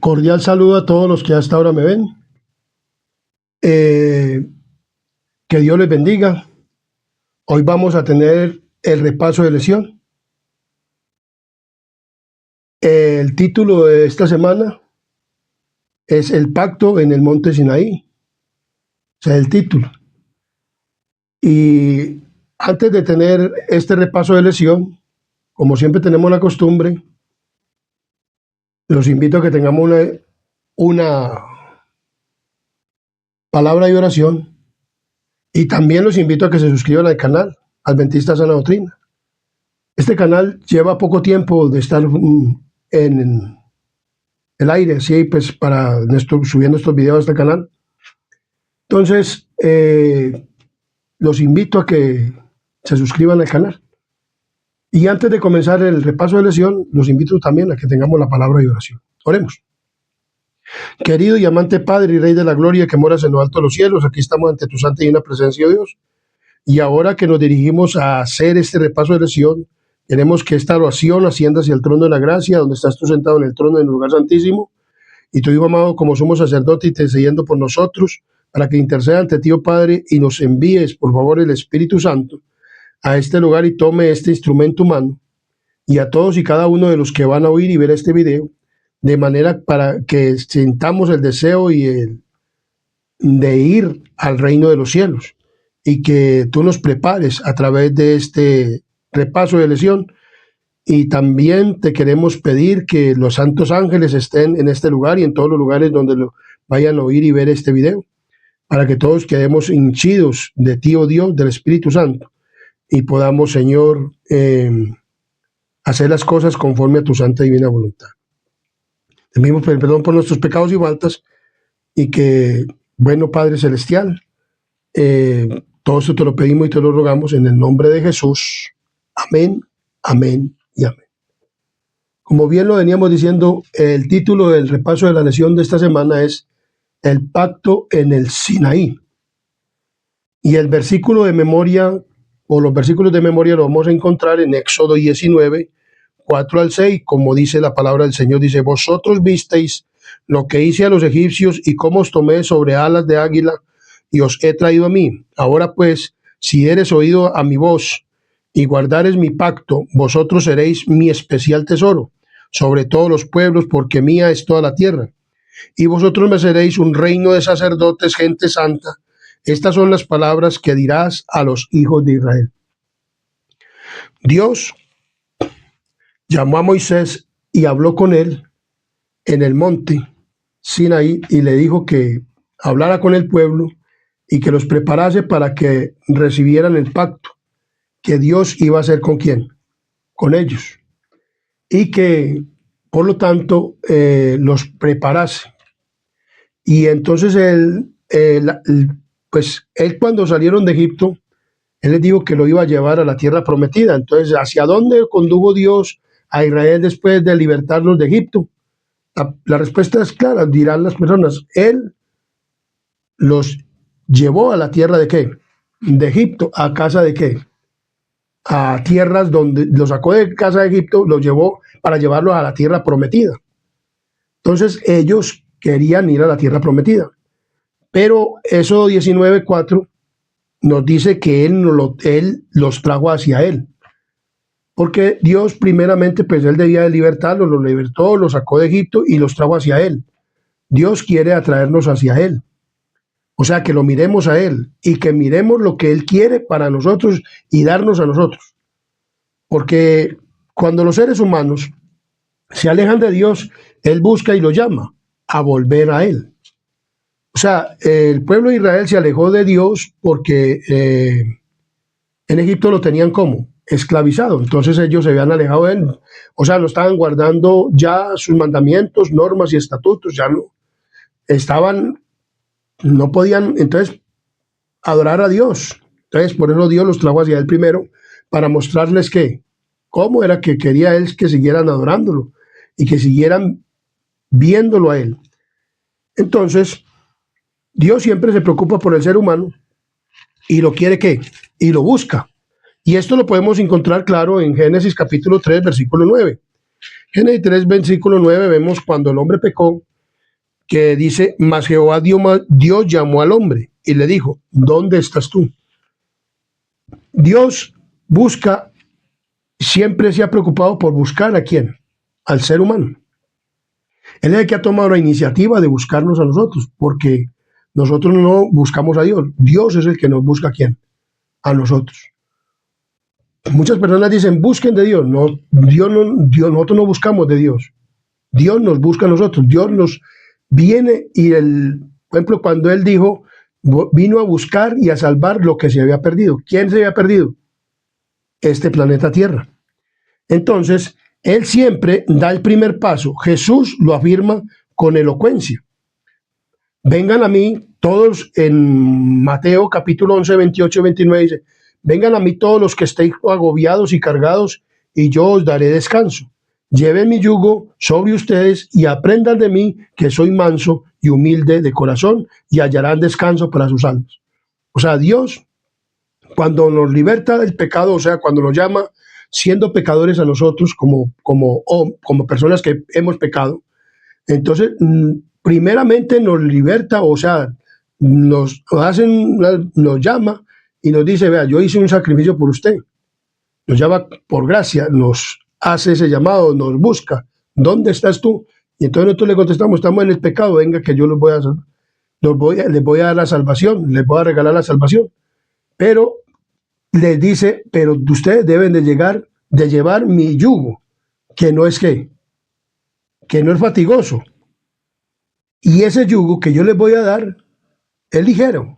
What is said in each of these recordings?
Cordial saludo a todos los que hasta ahora me ven. Que Dios les bendiga. Hoy vamos a tener el repaso de lesión. El título de esta semana es El pacto en el monte Sinaí. O sea, el título. Y antes de tener este repaso de lesión, como siempre tenemos la costumbre, los invito a que tengamos una palabra de oración. Y también los invito a que se suscriban al canal Adventista Sana Doctrina. Este canal lleva poco tiempo de estar en el aire, sí, pues subiendo estos videos a este canal. Entonces, los invito a que se suscriban al canal. Y antes de comenzar el repaso de lesión, los invito también a que tengamos la palabra de oración. Oremos. Querido y amante Padre y Rey de la Gloria que moras en lo alto de los cielos, aquí estamos ante tu santa y divina presencia, de Dios. Y ahora que nos dirigimos a hacer este repaso de lesión, queremos que esta oración ascienda hacia el trono de la gracia, donde estás tú sentado en el trono en el lugar santísimo, y tu Hijo amado como sumo sacerdote intercediendo por nosotros, para que interceda ante ti, oh Padre, y nos envíes, por favor, el Espíritu Santo a este lugar y tome este instrumento humano, y a todos y cada uno de los que van a oír y ver este video, de manera para que sintamos el deseo de ir al reino de los cielos, y que tú nos prepares a través de este repaso de lesión. Y también te queremos pedir que los santos ángeles estén en este lugar y en todos los lugares donde lo vayan a oír y ver este video, para que todos quedemos hinchidos de ti, oh Dios, del Espíritu Santo, y podamos, Señor, hacer las cosas conforme a tu santa y divina voluntad. Te pedimos perdón por nuestros pecados y faltas, y que, bueno Padre Celestial, todo esto te lo pedimos y te lo rogamos en el nombre de Jesús. Amén, amén y amén. Como bien lo veníamos diciendo, el título del repaso de la lesión de esta semana es El pacto en el Sinaí. Y el versículo de memoria, o los versículos de memoria, lo vamos a encontrar en Éxodo 19, 4 al 6, como dice la palabra del Señor. Dice: vosotros visteis lo que hice a los egipcios y cómo os tomé sobre alas de águila y os he traído a mí. Ahora pues, si eres oído a mi voz y guardares mi pacto, vosotros seréis mi especial tesoro sobre todos los pueblos, porque mía es toda la tierra. Y vosotros me seréis un reino de sacerdotes, gente santa. Estas son las palabras que dirás a los hijos de Israel. Dios llamó a Moisés y habló con él en el monte Sinaí y le dijo que hablara con el pueblo y que los preparase para que recibieran el pacto que Dios iba a hacer ¿con quién? Con ellos. Y que, por lo tanto, los preparase. Y entonces él cuando salieron de Egipto, él les dijo que lo iba a llevar a la tierra prometida. Entonces, ¿hacia dónde condujo Dios a Israel después de libertarlos de Egipto? La respuesta es clara, dirán las personas. Él los llevó a la tierra ¿de qué? De Egipto. ¿A casa de qué? A tierras donde los sacó de casa de Egipto, los llevó para llevarlos a la tierra prometida. Entonces ellos querían ir a la tierra prometida. Pero Éxodo 19:4 nos dice que él los trajo hacia él. Porque Dios primeramente, pues él debía de libertarlos, los libertó, los sacó de Egipto y los trajo hacia él. Dios quiere atraernos hacia él. O sea, que lo miremos a él y que miremos lo que él quiere para nosotros y darnos a nosotros. Porque cuando los seres humanos se alejan de Dios, él busca y lo llama a volver a él. O sea, el pueblo de Israel se alejó de Dios porque en Egipto lo tenían como esclavizado. Entonces ellos se habían alejado de él. O sea, no estaban guardando ya sus mandamientos, normas y estatutos. Ya no podían entonces adorar a Dios. Entonces por eso Dios los trajo hacia él primero, para mostrarles cómo era que quería él que siguieran adorándolo y que siguieran viéndolo a él. Entonces, Dios siempre se preocupa por el ser humano y lo quiere y lo busca. Y esto lo podemos encontrar claro en Génesis capítulo 3, versículo 9. Génesis 3, versículo 9, vemos cuando el hombre pecó, que dice, mas Jehová Dios llamó al hombre y le dijo, ¿dónde estás tú? Dios busca, siempre se ha preocupado por buscar ¿a quién? Al ser humano. Él es el que ha tomado la iniciativa de buscarnos a nosotros, porque nosotros no buscamos a Dios. Dios es el que nos busca ¿a quién? A nosotros. Muchas personas dicen, busquen de Dios. No, nosotros no buscamos de Dios. Dios nos busca a nosotros. Dios nos viene y, por ejemplo, cuando Él dijo, vino a buscar y a salvar lo que se había perdido. ¿Quién se había perdido? Este planeta Tierra. Entonces, Él siempre da el primer paso. Jesús lo afirma con elocuencia. Vengan a mí todos, en Mateo capítulo 11, 28 y 29 dice, vengan a mí todos los que estéis agobiados y cargados, y yo os daré descanso. Lleven mi yugo sobre ustedes y aprendan de mí, que soy manso y humilde de corazón, y hallarán descanso para sus almas. O sea, Dios, cuando nos liberta del pecado, o sea, cuando nos llama siendo pecadores a nosotros como personas que hemos pecado, entonces primeramente nos liberta, o sea, nos llama y nos dice, vea, yo hice un sacrificio por usted. Nos llama por gracia, nos hace ese llamado, nos busca. ¿Dónde estás tú? Y entonces nosotros le contestamos, estamos en el pecado, venga que yo les voy a dar la salvación, les voy a regalar la salvación. Pero les dice, pero ustedes deben de llevar mi yugo, que no es fatigoso. Y ese yugo que yo les voy a dar es ligero,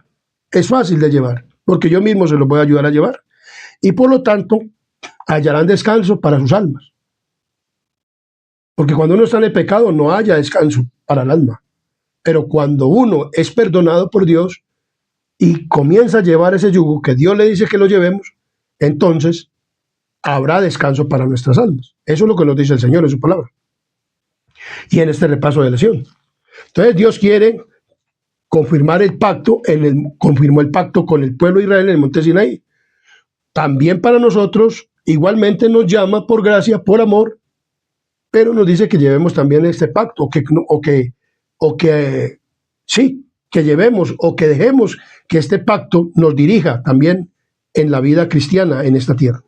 es fácil de llevar, porque yo mismo se los voy a ayudar a llevar. Y por lo tanto, hallarán descanso para sus almas. Porque cuando uno está en el pecado, no haya descanso para el alma. Pero cuando uno es perdonado por Dios y comienza a llevar ese yugo que Dios le dice que lo llevemos, entonces habrá descanso para nuestras almas. Eso es lo que nos dice el Señor en su palabra. Y en este repaso de lección. Entonces Dios quiere confirmar el pacto, confirmó el pacto con el pueblo de Israel en el monte Sinaí. También para nosotros, igualmente nos llama por gracia, por amor, pero nos dice que llevemos también este pacto, que llevemos o que dejemos que este pacto nos dirija también en la vida cristiana en esta tierra.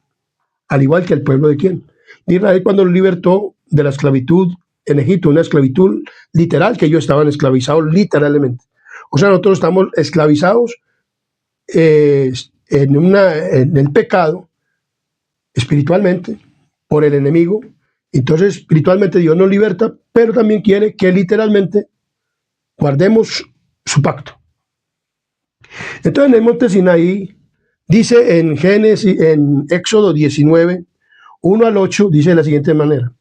Al igual que el pueblo de quién? De Israel, cuando lo libertó de la esclavitud en Egipto, una esclavitud literal, que ellos estaban esclavizados literalmente. O sea, nosotros estamos esclavizados en el pecado, espiritualmente, por el enemigo. Entonces, espiritualmente Dios nos liberta, pero también quiere que literalmente guardemos su pacto. Entonces, en el monte Sinaí, dice en Éxodo 19, 1 al 8, dice de la siguiente manera.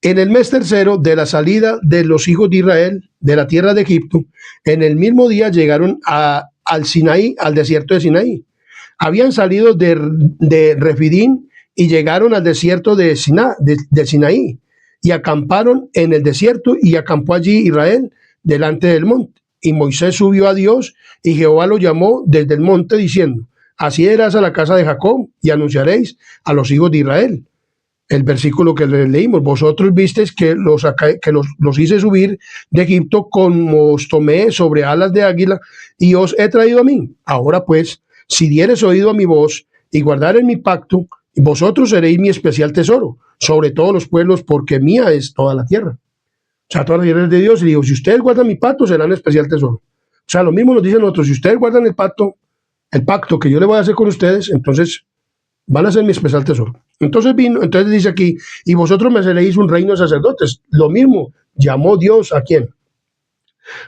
En el mes tercero de la salida de los hijos de Israel de la tierra de Egipto, en el mismo día llegaron al Sinaí, al desierto de Sinaí. Habían salido de Refidín y llegaron al desierto de Sinaí y acamparon en el desierto, y acampó allí Israel delante del monte. Y Moisés subió a Dios y Jehová lo llamó desde el monte diciendo, así irás a la casa de Jacob y anunciaréis a los hijos de Israel. El versículo que leímos, vosotros visteis que los hice subir de Egipto como os tomé sobre alas de águila y os he traído a mí. Ahora pues, si dieres oído a mi voz y guardares mi pacto, vosotros seréis mi especial tesoro sobre todos los pueblos, porque mía es toda la tierra. O sea, toda la tierra es de Dios. Y digo, si ustedes guardan mi pacto, serán especial tesoro. O sea, lo mismo nos dicen nosotros, si ustedes guardan el pacto que yo le voy a hacer con ustedes, entonces van a ser mi especial tesoro. Entonces dice aquí, y vosotros me seréis un reino de sacerdotes. Lo mismo llamó Dios ¿a quién?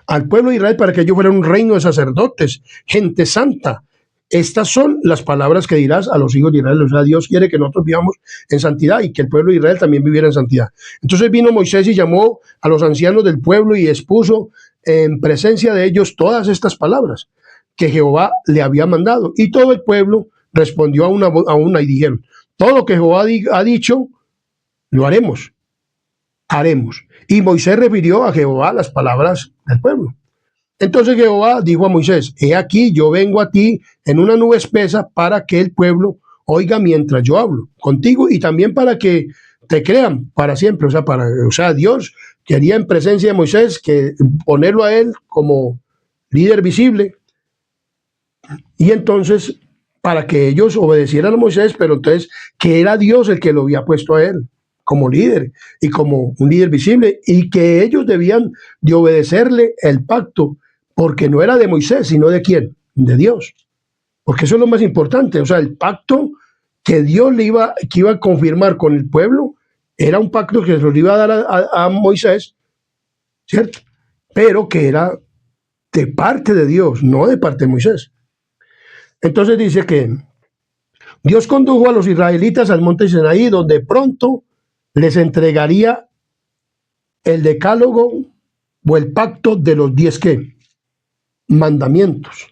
Al pueblo de Israel, para que ellos fueran un reino de sacerdotes, gente santa. Estas son las palabras que dirás a los hijos de Israel. O sea, Dios quiere que nosotros vivamos en santidad y que el pueblo de Israel también viviera en santidad. Entonces vino Moisés y llamó a los ancianos del pueblo y expuso en presencia de ellos todas estas palabras que Jehová le había mandado. Y todo el pueblo respondió a una y dijeron, todo lo que Jehová ha dicho, lo haremos. Y Moisés refirió a Jehová las palabras del pueblo. Entonces Jehová dijo a Moisés, he aquí yo vengo a ti en una nube espesa para que el pueblo oiga mientras yo hablo contigo y también para que te crean para siempre. O sea, Dios quería en presencia de Moisés que ponerlo a él como líder visible, y entonces para que ellos obedecieran a Moisés, pero entonces que era Dios el que lo había puesto a él como líder y como un líder visible, y que ellos debían de obedecerle el pacto, porque no era de Moisés, sino de quién, de Dios, porque eso es lo más importante. O sea, el pacto que Dios que iba a confirmar con el pueblo era un pacto que se lo iba a dar a Moisés, ¿cierto? Pero que era de parte de Dios, no de parte de Moisés. Entonces dice que Dios condujo a los israelitas al monte Sinaí, donde pronto les entregaría el decálogo o el pacto de los 10 ¿qué? Mandamientos.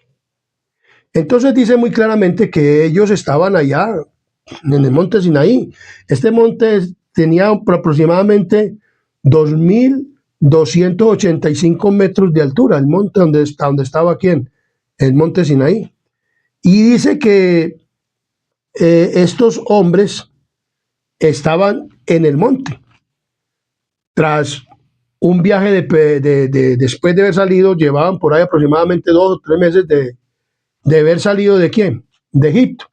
Entonces dice muy claramente que ellos estaban allá en el monte Sinaí. Este monte tenía aproximadamente 2.285 metros de altura, el monte donde estaba aquí en el monte Sinaí. Y dice que estos hombres estaban en el monte. Tras un viaje después de haber salido, llevaban por ahí aproximadamente 2 o 3 meses de haber salido ¿de quién? De Egipto.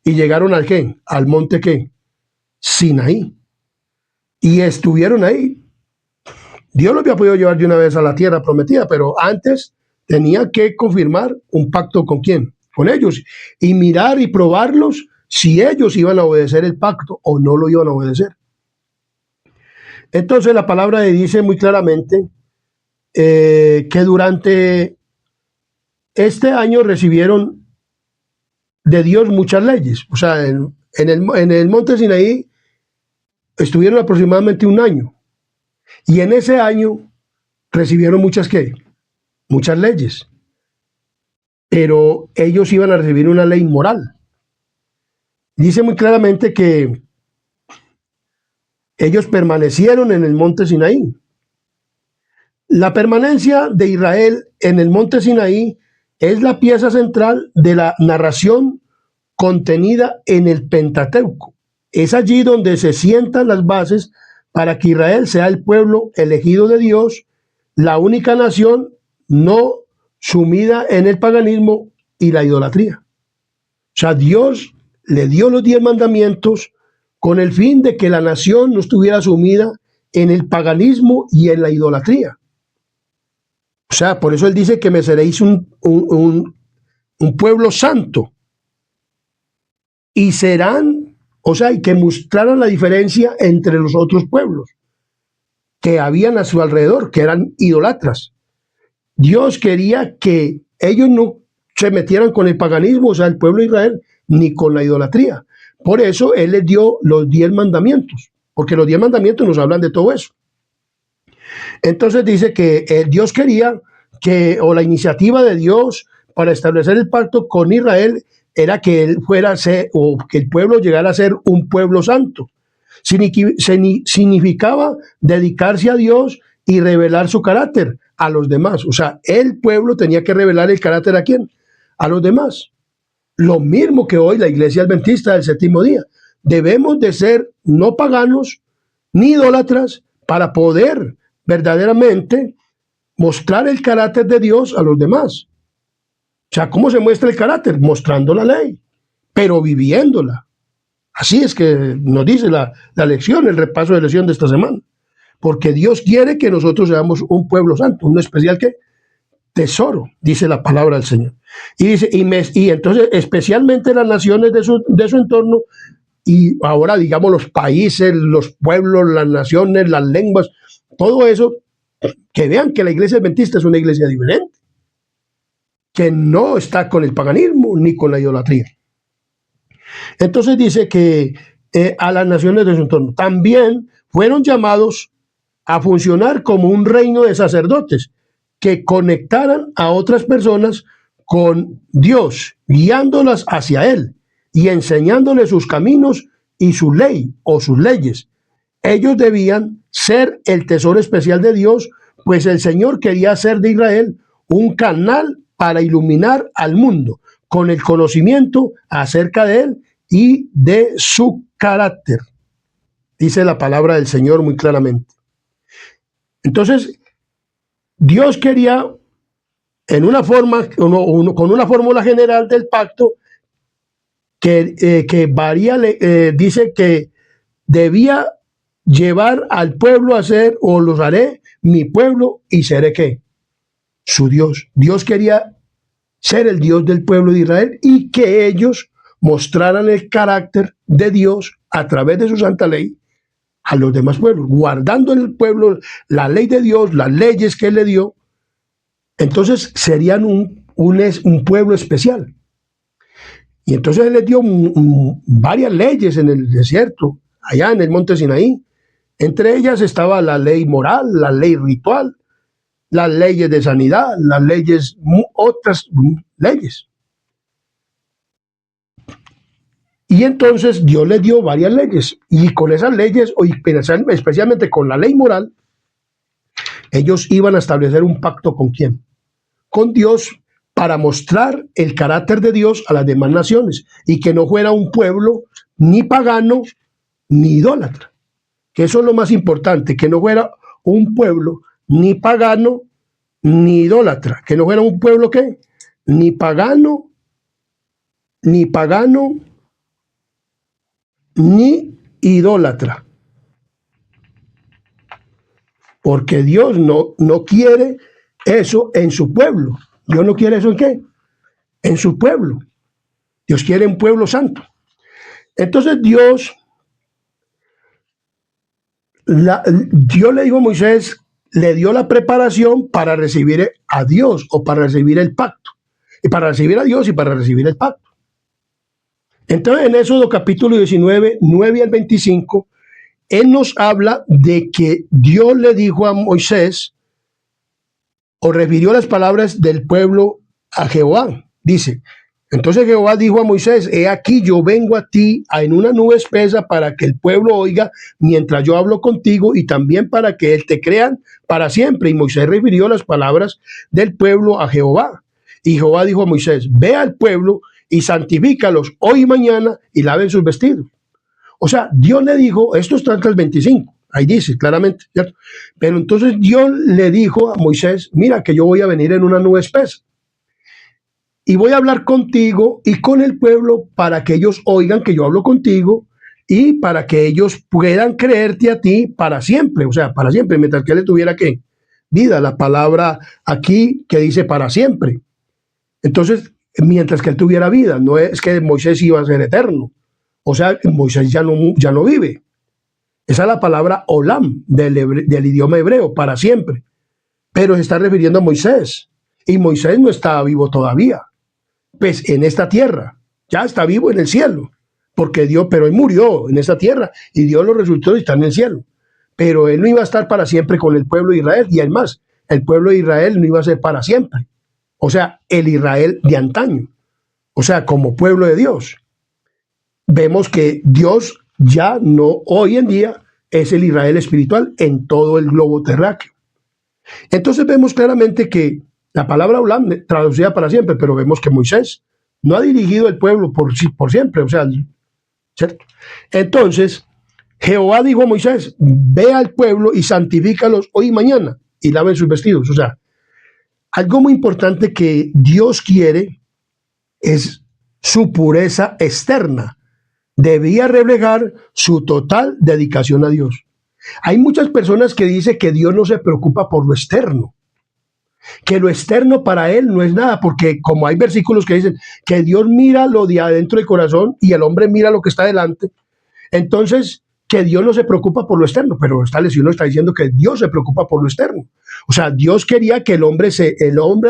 Y llegaron al ¿qué? Al monte ¿qué? Sinaí. Y estuvieron ahí. Dios los había podido llevar de una vez a la tierra prometida, pero antes tenía que confirmar un pacto con quién, con ellos, y mirar y probarlos si ellos iban a obedecer el pacto o no lo iban a obedecer. Entonces la palabra dice muy claramente que durante este año recibieron de Dios muchas leyes. O sea, en el monte Sinaí estuvieron aproximadamente un año, y en ese año recibieron muchas ¿qué? Muchas leyes, pero ellos iban a recibir una ley moral. Dice muy claramente que ellos permanecieron en el monte Sinaí. La permanencia de Israel en el monte Sinaí es la pieza central de la narración contenida en el Pentateuco. Es allí donde se sientan las bases para que Israel sea el pueblo elegido de Dios, la única nación no sumida en el paganismo y la idolatría. O sea, Dios le dio los 10 mandamientos con el fin de que la nación no estuviera sumida en el paganismo y en la idolatría. O sea, por eso él dice que me seréis un pueblo santo. Y serán, o sea, y que mostraran la diferencia entre los otros pueblos que habían a su alrededor, que eran idolatras. Dios quería que ellos no se metieran con el paganismo, o sea, el pueblo de Israel, ni con la idolatría. Por eso él les dio los 10 mandamientos, porque los 10 mandamientos nos hablan de todo eso. Entonces dice que Dios quería que, o la iniciativa de Dios para establecer el pacto con Israel era que él fuera a ser, o que el pueblo llegara a ser un pueblo santo. Significaba dedicarse a Dios y revelar su carácter a los demás. O sea, el pueblo tenía que revelar el carácter ¿a quién? A los demás. Lo mismo que hoy la Iglesia Adventista del Séptimo Día. Debemos de ser no paganos ni idólatras para poder verdaderamente mostrar el carácter de Dios a los demás. O sea, ¿cómo se muestra el carácter? Mostrando la ley, pero viviéndola. Así es que nos dice la lección, el repaso de lección de esta semana. Porque Dios quiere que nosotros seamos un pueblo santo, un especial ¿qué? Tesoro, dice la palabra del Señor. Y dice, y entonces especialmente las naciones de su entorno, y ahora digamos los países, los pueblos, las naciones, las lenguas, todo eso, que vean que la iglesia adventista es una iglesia diferente, que no está con el paganismo ni con la idolatría. Entonces dice que a las naciones de su entorno también fueron llamados a funcionar como un reino de sacerdotes que conectaran a otras personas con Dios, guiándolas hacia Él y enseñándoles sus caminos y su ley o sus leyes. Ellos debían ser el tesoro especial de Dios, pues el Señor quería hacer de Israel un canal para iluminar al mundo con el conocimiento acerca de Él y de su carácter. Dice la palabra del Señor muy claramente. Entonces, Dios quería, en una forma, con una fórmula general del pacto, que varía, dice que debía llevar al pueblo a ser, o los haré mi pueblo y seré ¿qué? Su Dios. Dios quería ser el Dios del pueblo de Israel y que ellos mostraran el carácter de Dios a través de su santa ley a los demás pueblos, guardando en el pueblo la ley de Dios, las leyes que Él le dio. Entonces serían un pueblo especial. Y entonces Él les dio varias leyes en el desierto, allá en el monte Sinaí. Entre ellas estaba la ley moral, la ley ritual, las leyes de sanidad, las leyes, otras leyes. Y entonces Dios les dio varias leyes. Y con esas leyes, especialmente con la ley moral, ellos iban a establecer un pacto ¿con quién? Con Dios, para mostrar el carácter de Dios a las demás naciones y que no fuera un pueblo ni pagano ni idólatra. Que eso es lo más importante, que no fuera un pueblo ni pagano ni idólatra, que no fuera un pueblo ¿qué? Ni pagano ni idólatra. Porque Dios no quiere eso en su pueblo. Dios no quiere eso ¿en qué? En su pueblo. Dios quiere un pueblo santo. Entonces Dios le dijo a Moisés, le dio la preparación para recibir a Dios o para recibir el pacto. Y para recibir a Dios y para recibir el pacto. Entonces en Éxodo capítulo 19, 9 al 25, Él nos habla de que Dios le dijo a Moisés, o refirió las palabras del pueblo a Jehová. Dice, entonces Jehová dijo a Moisés, he aquí yo vengo a ti en una nube espesa para que el pueblo oiga mientras yo hablo contigo y también para que él te crean para siempre. Y Moisés refirió las palabras del pueblo a Jehová. Y Jehová dijo a Moisés, ve al pueblo y santifícalos hoy y mañana y laven sus vestidos. O sea, Dios le dijo, esto está en el 25, ahí dice claramente, ¿cierto? Pero entonces Dios le dijo a Moisés, mira que yo voy a venir en una nube espesa y voy a hablar contigo y con el pueblo para que ellos oigan que yo hablo contigo y para que ellos puedan creerte a ti para siempre, o sea, para siempre, mientras que él tuviera que vida, la palabra aquí que dice para siempre. Entonces, mientras que él tuviera vida, no es que Moisés iba a ser eterno. O sea, Moisés ya no vive. Esa es la palabra olam del idioma hebreo, para siempre. Pero se está refiriendo a Moisés. Y Moisés no está vivo todavía. Pues en esta tierra. Ya está vivo en el cielo. Porque Dios, pero él murió en esta tierra. Y Dios lo resucitó y está en el cielo. Pero él no iba a estar para siempre con el pueblo de Israel. Y además, el pueblo de Israel no iba a ser para siempre. O sea, el Israel de antaño. O sea, como pueblo de Dios. Vemos que Dios ya no, hoy en día, es el Israel espiritual en todo el globo terráqueo. Entonces vemos claramente que la palabra olam traducida para siempre, pero vemos que Moisés no ha dirigido el pueblo por siempre, o sea, ¿cierto? Entonces, Jehová dijo a Moisés, ve al pueblo y santifícalos hoy y mañana y laven sus vestidos. O sea, algo muy importante que Dios quiere es su pureza externa. Debía reflejar su total dedicación a Dios. Hay muchas personas que dicen que Dios no se preocupa por lo externo, que lo externo para él no es nada, porque como hay versículos que dicen que Dios mira lo de adentro del corazón y el hombre mira lo que está delante, entonces que Dios no se preocupa por lo externo, pero esta lección está diciendo que Dios se preocupa por lo externo. O sea, Dios quería que el hombre,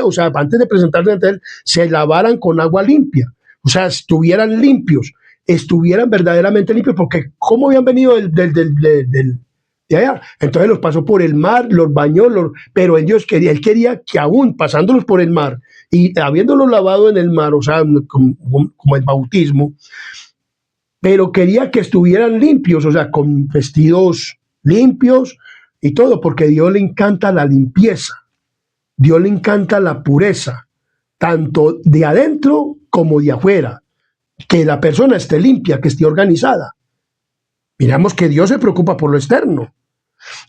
o sea, antes de presentarse ante él, se lavaran con agua limpia, o sea, estuvieran limpios, estuvieran verdaderamente limpios, porque ¿cómo habían venido de allá? Entonces los pasó por el mar, los bañó, pero él quería que aún pasándolos por el mar y habiéndolos lavado en el mar, o sea, como el bautismo, pero quería que estuvieran limpios, o sea, con vestidos limpios y todo, porque a Dios le encanta la limpieza, Dios le encanta la pureza, tanto de adentro como de afuera, que la persona esté limpia, que esté organizada. Miramos que Dios se preocupa por lo externo.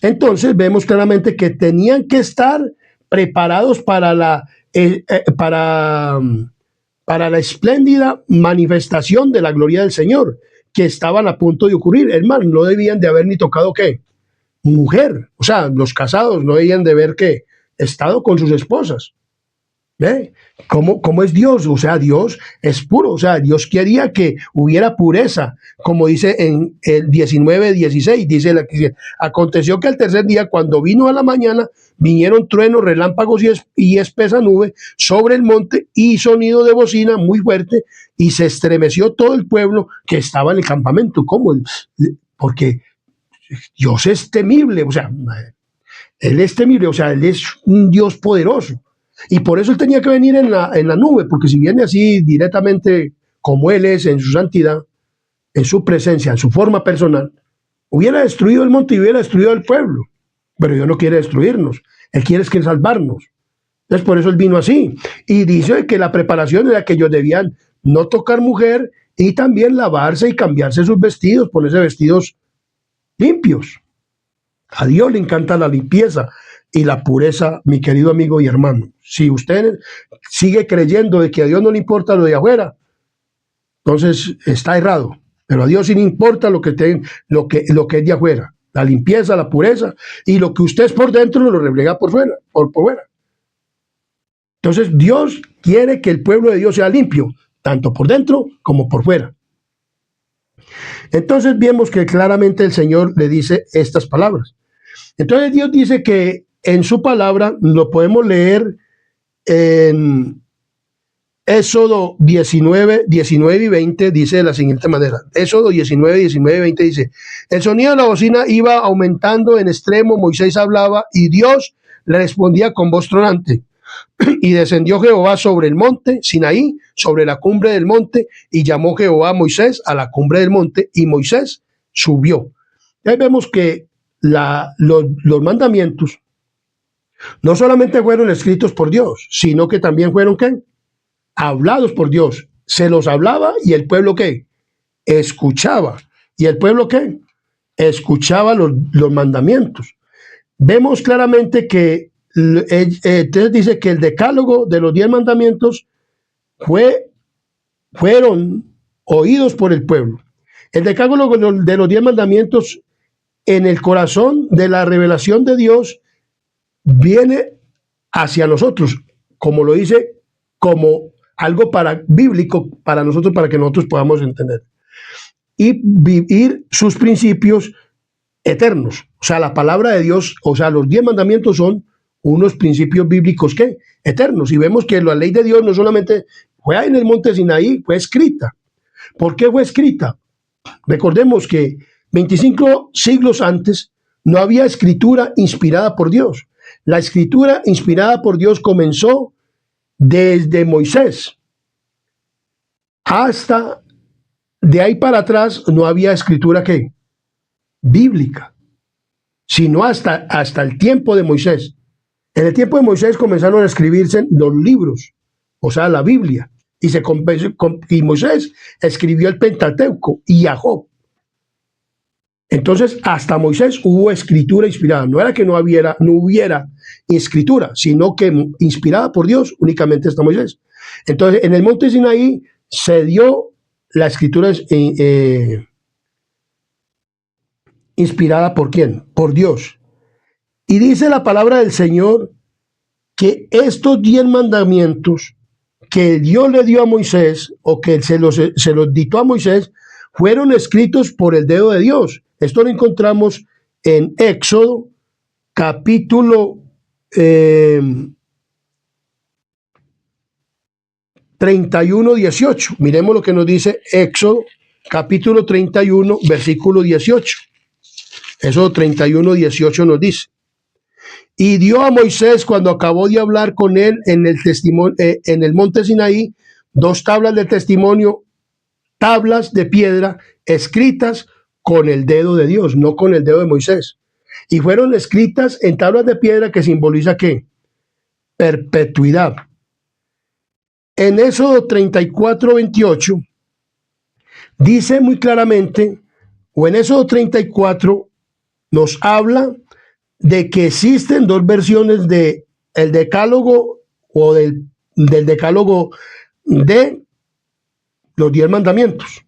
Entonces vemos claramente que tenían que estar preparados para para la espléndida manifestación de la gloria del Señor, que estaban a punto de ocurrir. Hermano, no debían de haber ni tocado qué, mujer. O sea, los casados no debían de haber qué, estado con sus esposas. ¿Ve? ¿Cómo es Dios? O sea, Dios es puro. O sea, Dios quería que hubiera pureza, como dice en el 19:16, dice, aconteció que al tercer día, cuando vino a la mañana, vinieron truenos, relámpagos y espesa nube sobre el monte y sonido de bocina muy fuerte, y se estremeció todo el pueblo que estaba en el campamento. ¿Cómo? Porque Dios es temible, o sea, Él es temible, o sea, Él es un Dios poderoso. Y por eso Él tenía que venir en la nube, porque si viene así directamente como Él es, en su santidad, en su presencia, en su forma personal, hubiera destruido el monte y hubiera destruido el pueblo. Pero Dios no quiere destruirnos, Él quiere salvarnos. Entonces por eso Él vino así. Y dice que la preparación era que ellos debían no tocar mujer y también lavarse y cambiarse sus vestidos, ponerse vestidos limpios. A Dios le encanta la limpieza y la pureza, mi querido amigo y hermano. Si usted sigue creyendo de que a Dios no le importa lo de afuera, entonces está errado. Pero a Dios sí le importa lo que es de afuera, la limpieza, la pureza, y lo que usted es por dentro lo refleja por fuera, por fuera. Entonces Dios quiere que el pueblo de Dios sea limpio, tanto por dentro como por fuera. Entonces vemos que claramente el Señor le dice estas palabras. Entonces Dios dice que en su palabra lo podemos leer en Éxodo 19 y 20, dice de la siguiente manera. Éxodo 19 y 20 dice: el sonido de la bocina iba aumentando en extremo, Moisés hablaba y Dios le respondía con voz tronante. Y descendió Jehová sobre el monte Sinaí, sobre la cumbre del monte, y llamó Jehová a Moisés a la cumbre del monte, y Moisés subió. Ahí vemos que los mandamientos no solamente fueron escritos por Dios, sino que también fueron ¿qué? Hablados por Dios. Se los hablaba y el pueblo ¿qué? Escuchaba. ¿Y el pueblo qué? Escuchaba los mandamientos. Vemos claramente que entonces dice que el decálogo de los 10 mandamientos fueron oídos por el pueblo. El decálogo de los 10 mandamientos en el corazón de la revelación de Dios viene hacia nosotros, como lo dice, como algo bíblico para nosotros, para que nosotros podamos entender y vivir sus principios eternos. O sea, la palabra de Dios, o sea, los 10 mandamientos son unos principios bíblicos que eternos. Y vemos que la ley de Dios no solamente fue en el monte Sinaí, fue escrita. ¿Por qué fue escrita? Recordemos que 25 siglos antes no había escritura inspirada por Dios. La escritura inspirada por Dios comenzó desde Moisés hasta de ahí para atrás. No había escritura ¿qué? Bíblica, sino hasta el tiempo de Moisés. En el tiempo de Moisés comenzaron a escribirse los libros, o sea, la Biblia, y Moisés escribió el Pentateuco y a Job. Entonces, hasta Moisés hubo escritura inspirada. No era que no hubiera escritura, sino que inspirada por Dios únicamente hasta Moisés. Entonces, en el monte Sinaí se dio la escritura inspirada ¿por quién? Por Dios. Y dice la palabra del Señor que estos 10 mandamientos que Dios le dio a Moisés, o que se los dictó a Moisés, fueron escritos por el dedo de Dios. Esto lo encontramos en Éxodo, capítulo 31, 18. Miremos lo que nos dice Éxodo, capítulo 31, versículo 18. Éxodo 31, 18 nos dice: y dio a Moisés, cuando acabó de hablar con él en el monte Sinaí, 2 tablas de testimonio, tablas de piedra escritas con el dedo de Dios, no con el dedo de Moisés. Y fueron escritas en tablas de piedra, que simboliza ¿qué? Perpetuidad. En Éxodo 34, 28 dice muy claramente, o en Éxodo 34 nos habla de que existen dos versiones de el decálogo o del decálogo de los 10 mandamientos.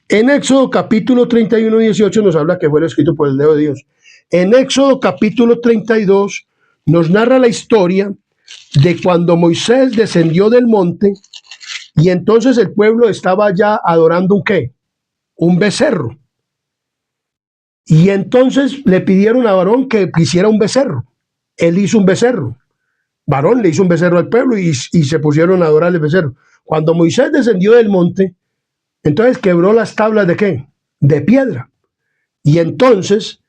En Éxodo capítulo 31 y 18 nos habla que fue escrito por el dedo de Dios. En Éxodo capítulo 32 nos narra la historia de cuando Moisés descendió del monte y entonces el pueblo estaba ya adorando un ¿qué? Un becerro. Y entonces le pidieron a Aarón que hiciera un becerro. Él hizo un becerro. Aarón le hizo un becerro al pueblo y se pusieron a adorar el becerro. Cuando Moisés descendió del monte, entonces quebró las tablas ¿de qué? De piedra. Y entonces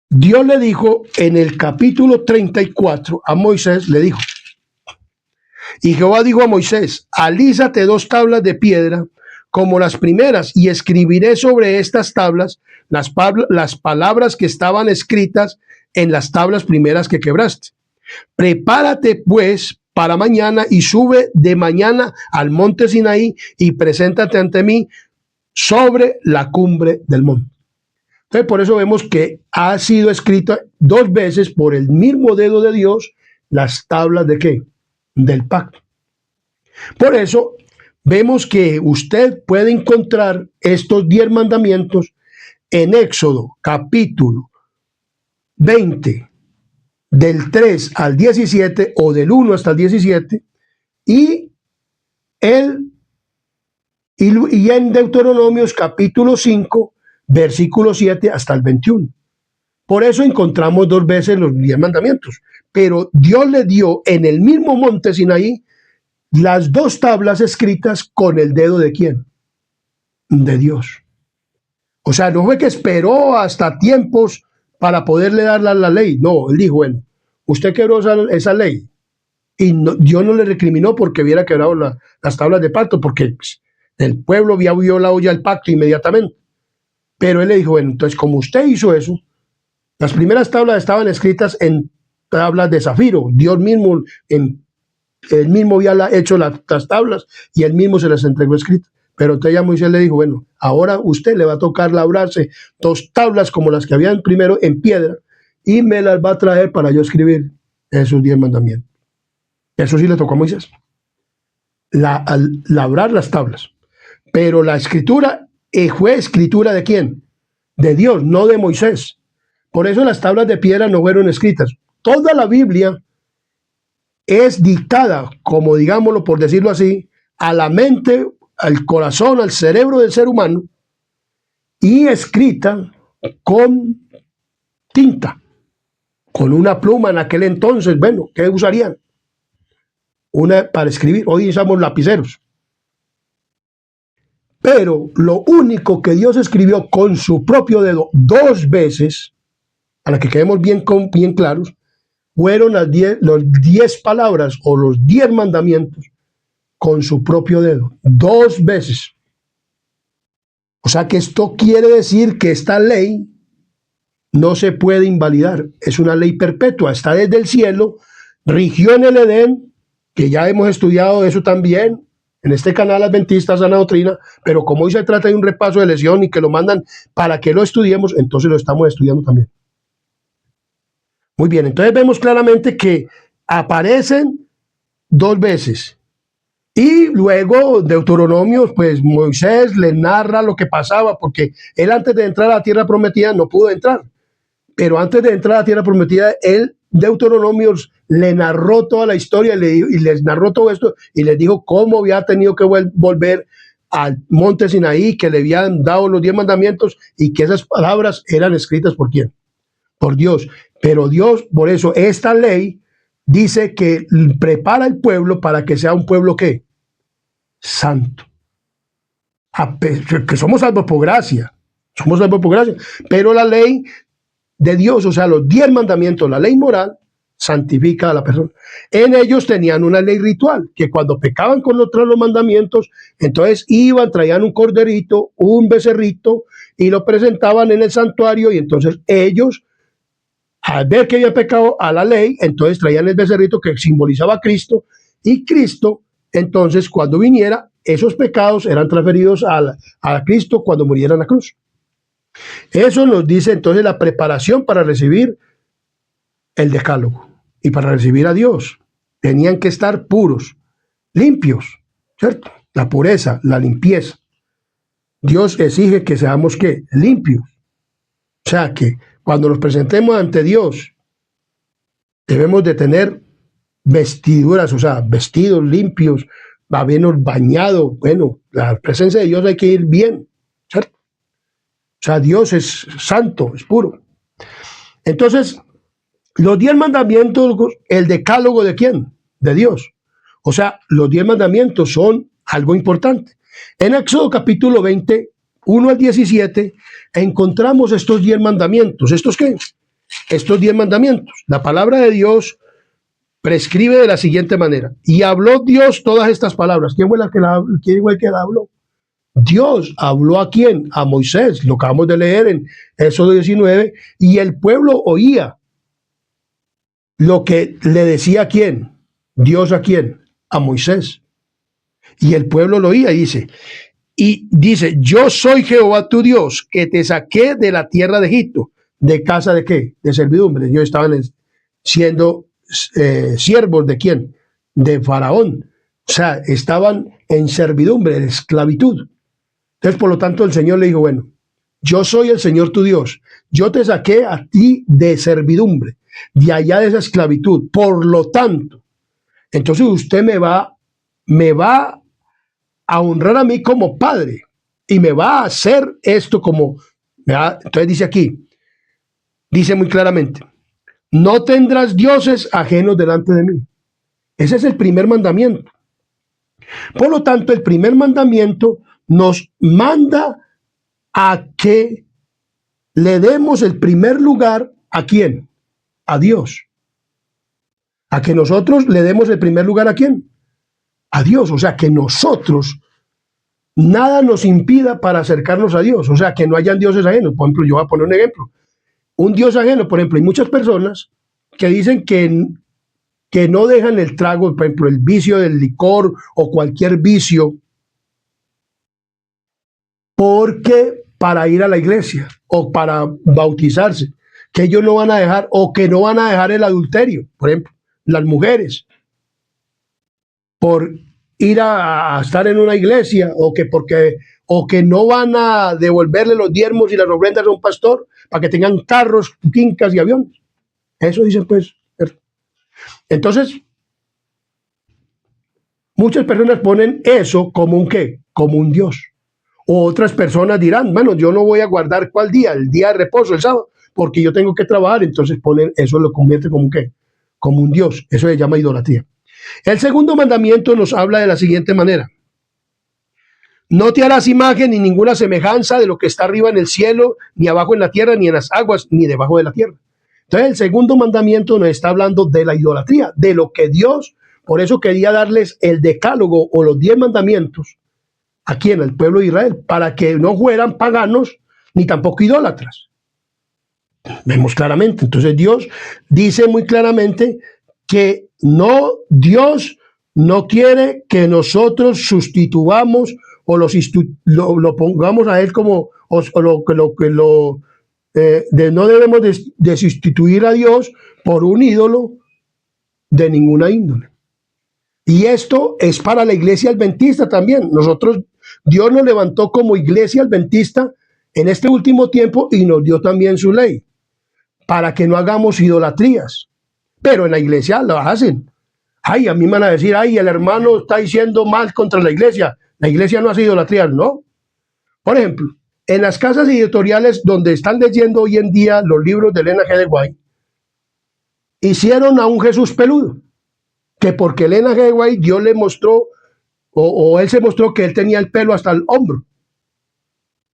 Dios le dijo en el capítulo 34 a Moisés, le dijo, y Jehová dijo a Moisés, alízate 2 tablas de piedra como las primeras y escribiré sobre estas tablas las palabras que estaban escritas en las tablas primeras que quebraste. Prepárate pues para mañana y sube de mañana al monte Sinaí y preséntate ante mí sobre la cumbre del monte. Entonces, por eso vemos que ha sido escrita 2 veces por el mismo dedo de Dios las tablas de ¿qué? Del pacto. Por eso vemos que usted puede encontrar estos 10 mandamientos en Éxodo capítulo 20, del 3 al 17 o del 1 hasta el 17 y en Deuteronomios capítulo 5, versículo 7 hasta el 21. Por eso encontramos 2 veces los 10 mandamientos. Pero Dios le dio en el mismo monte Sinaí las 2 tablas escritas con el dedo ¿de quién? De Dios. O sea, no fue que esperó hasta tiempos para poderle dar la ley. No, él dijo, bueno, usted quebró esa ley. Y Dios no le recriminó porque hubiera quebrado las tablas de pacto, porque pues, el pueblo había violado ya el pacto inmediatamente. Pero él le dijo, bueno, entonces como usted hizo eso, las primeras tablas estaban escritas en tablas de zafiro. Dios mismo, él mismo había hecho las tablas y él mismo se las entregó escritas. Pero entonces ya Moisés le dijo, bueno, ahora usted le va a tocar labrarse 2 tablas como las que habían primero en piedra y me las va a traer para yo escribir esos 10 mandamientos. Eso sí le tocó a Moisés, labrar las tablas. Pero la escritura fue escritura ¿de quién? De Dios, no de Moisés. Por eso las tablas de piedra no fueron escritas. Toda la Biblia es dictada, como digámoslo por decirlo así, a la mente, al corazón, al cerebro del ser humano y escrita con tinta, con una pluma en aquel entonces. Bueno, ¿qué usarían? Una para escribir. Hoy usamos lapiceros. Pero lo único que Dios escribió con su propio dedo 2 veces, para que quedemos bien claros, fueron las 10 palabras o los 10 mandamientos con su propio dedo, 2 veces. O sea que esto quiere decir que esta ley no se puede invalidar, es una ley perpetua, está desde el cielo, rigió en el Edén, que ya hemos estudiado eso también en este canal Adventista Sana Doctrina, pero como hoy se trata de un repaso de lección y que lo mandan para que lo estudiemos, entonces lo estamos estudiando también. Muy bien, entonces vemos claramente que aparecen 2 veces. Y luego Deuteronomio, pues Moisés le narra lo que pasaba, porque él antes de entrar a la tierra prometida no pudo entrar. Pero antes de entrar a la tierra prometida, él, Deuteronomio, le narró toda la historia y les narró todo esto y les dijo cómo había tenido que volver al monte Sinaí, que le habían dado los 10 mandamientos y que esas palabras eran escritas ¿por quién? Por Dios. Pero Dios, por eso, esta ley dice que prepara al pueblo para que sea un pueblo ¿qué? Santo. Que somos salvos por gracia. Somos salvos por gracia. Pero la ley de Dios, o sea, los 10 mandamientos, la ley moral, santifica a la persona. En ellos tenían una ley ritual, que cuando pecaban con los mandamientos, entonces iban, traían un corderito, un becerrito, y lo presentaban en el santuario, y entonces ellos, al ver que había pecado a la ley, entonces traían el becerrito que simbolizaba a Cristo, y Cristo, entonces, cuando viniera, esos pecados eran transferidos a Cristo cuando muriera en la cruz. Eso nos dice entonces la preparación para recibir el decálogo y para recibir a Dios. Tenían que estar puros, limpios, ¿cierto? La pureza, la limpieza. Dios exige que seamos, ¿qué? Limpios. O sea, que cuando nos presentemos ante Dios, debemos de tener vestiduras, o sea, vestidos limpios, habernos bañado. Bueno, la presencia de Dios hay que ir bien, ¿cierto? O sea, Dios es santo, es puro. Entonces, los 10 mandamientos, el decálogo ¿de quién? De Dios. O sea, los 10 mandamientos son algo importante. En Éxodo capítulo 20, 1 al 17, encontramos estos 10 mandamientos. ¿Estos qué? Estos 10 mandamientos. La palabra de Dios prescribe de la siguiente manera. Y habló Dios todas estas palabras. ¿Quién fue el que la habló? Dios habló ¿a quién? A Moisés. Lo acabamos de leer en Éxodo 19. Y el pueblo oía lo que le decía ¿a quién? Dios ¿a quién? A Moisés. Y el pueblo lo oía y dice, yo soy Jehová tu Dios, que te saqué de la tierra de Egipto. ¿De casa de qué? De servidumbre. Ellos estaban siendo siervos ¿de quién? De Faraón. O sea, estaban en servidumbre, en esclavitud. Entonces, por lo tanto, el Señor le dijo, bueno, yo soy el Señor tu Dios. Yo te saqué a ti de servidumbre, de allá de esa esclavitud. Por lo tanto, entonces usted me va a honrar a mí como padre y me va a hacer esto como, ¿verdad? Entonces dice aquí, dice muy claramente, no tendrás dioses ajenos delante de mí. Ese es el primer mandamiento. Por lo tanto, el primer mandamiento nos manda a que le demos el primer lugar ¿a quién? A Dios. A que nosotros le demos el primer lugar ¿a quién? A Dios. O sea, que nosotros nada nos impida para acercarnos a Dios. O sea, que no hayan dioses ajenos. Por ejemplo, yo voy a poner un ejemplo. Un Dios ajeno, por ejemplo, hay muchas personas que dicen que no dejan el trago, por ejemplo, el vicio del licor o cualquier vicio, porque para ir a la iglesia o para bautizarse, que ellos no van a dejar o que no van a dejar el adulterio, por ejemplo, las mujeres, por ir a estar en una iglesia o que no van a devolverle los diezmos y las ofrendas a un pastor para que tengan carros, fincas y aviones. Eso dicen pues. Entonces, muchas personas ponen eso como un qué, como un Dios. O otras personas dirán, bueno, yo no voy a guardar cuál día, el día de reposo, el sábado, porque yo tengo que trabajar. Entonces ponen eso, lo convierte como un qué, como un Dios. Eso se llama idolatría. El segundo mandamiento nos habla de la siguiente manera. No te harás imagen ni ninguna semejanza de lo que está arriba en el cielo, ni abajo en la tierra, ni en las aguas, ni debajo de la tierra. Entonces el segundo mandamiento nos está hablando de la idolatría, de lo que Dios, por eso quería darles el decálogo o los 10 mandamientos, ¿a quién? Al pueblo de Israel, para que no fueran paganos ni tampoco idólatras. Vemos claramente. Entonces Dios dice muy claramente que Dios no quiere que nosotros sustituamos o lo pongamos a él como, no debemos de sustituir a Dios por un ídolo de ninguna índole. Y esto es para la iglesia adventista también. Dios nos levantó como iglesia adventista en este último tiempo y nos dio también su ley para que no hagamos idolatrías. Pero en la iglesia lo hacen. Ay, a mí me van a decir, ay, el hermano está diciendo mal contra la iglesia. La iglesia no hace idolatrías, ¿no? Por ejemplo, en las casas editoriales donde están leyendo hoy en día los libros de Elena G. de White, hicieron a un Jesús peludo. Que porque Elena G. de White, Dios le mostró, o él se mostró que él tenía el pelo hasta el hombro.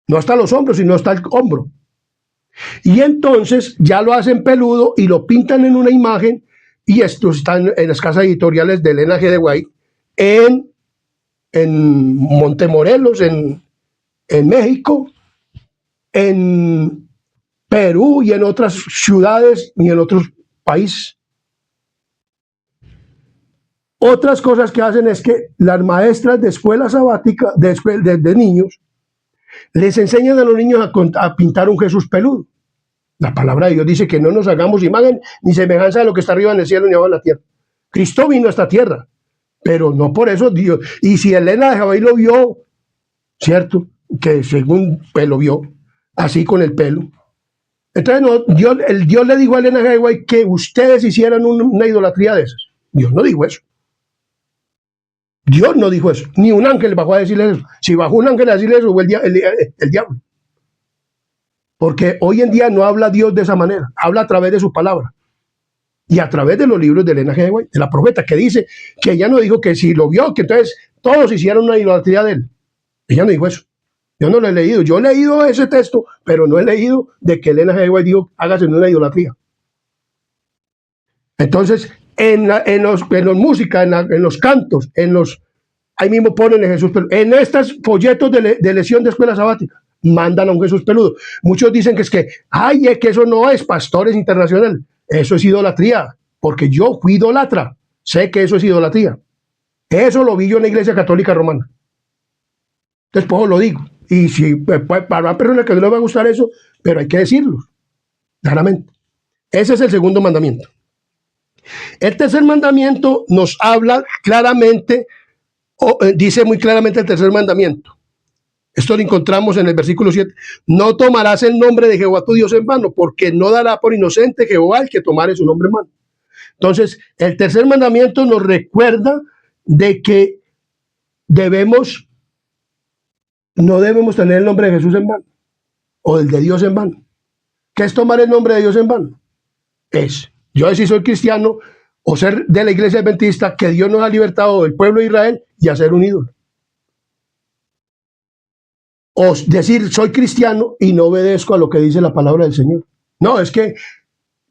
No hasta los hombros, sino hasta el hombro. Y entonces ya lo hacen peludo y lo pintan en una imagen, y esto está en las casas editoriales de Elena G. de White, en Montemorelos, en México, en Perú y en otras ciudades y en otros países. Otras cosas que hacen es que las maestras de escuela sabática, de niños, Les enseñan a los niños a pintar un Jesús peludo. La palabra de Dios dice que no nos hagamos imagen ni semejanza de lo que está arriba en el cielo ni abajo en la tierra. Cristo vino a esta tierra, pero no por eso Dios. Y si Elena de Jabai lo vio, ¿cierto? Que según lo vio, así con el pelo. Entonces Dios le dijo a Elena de Jabai que ustedes hicieran una idolatría de esas. Dios no dijo eso. Dios no dijo eso. Ni un ángel bajó a decirle eso. Si bajó un ángel a decirle eso, fue el diablo. Porque hoy en día no habla Dios de esa manera, habla a través de su palabra y a través de los libros de Elena G. White, de la profeta, que dice que ella no dijo que si lo vio, que entonces todos hicieron una idolatría de él. Ella no dijo eso. Yo no lo he leído. Yo he leído ese texto, pero no he leído de que Elena G. White dijo, hágase una idolatría. Entonces, en los música, en los cantos, ahí mismo ponen a Jesús peludo. En estos folletos de lesión de escuela sabática, mandan a un Jesús peludo. Muchos dicen que es que eso no es Pastores Internacional. Eso es idolatría, porque yo fui idólatra. Sé que eso es idolatría. Eso lo vi yo en la Iglesia Católica Romana. Entonces, pues lo digo. Y si para una persona que no le va a gustar eso, pero hay que decirlo, claramente. Ese es el segundo mandamiento. El tercer mandamiento nos habla claramente, dice muy claramente el tercer mandamiento. Esto lo encontramos en el versículo 7. No tomarás el nombre de Jehová tu Dios en vano, porque no dará por inocente Jehová el que tomare su nombre en vano. Entonces, el tercer mandamiento nos recuerda de que no debemos tener el nombre de Jesús en vano, o el de Dios en vano. ¿Qué es tomar el nombre de Dios en vano? Yo si soy cristiano, o ser de la iglesia adventista, que Dios nos ha libertado del pueblo de Israel, y hacer un ídolo. O decir, soy cristiano y no obedezco a lo que dice la palabra del Señor. No, es que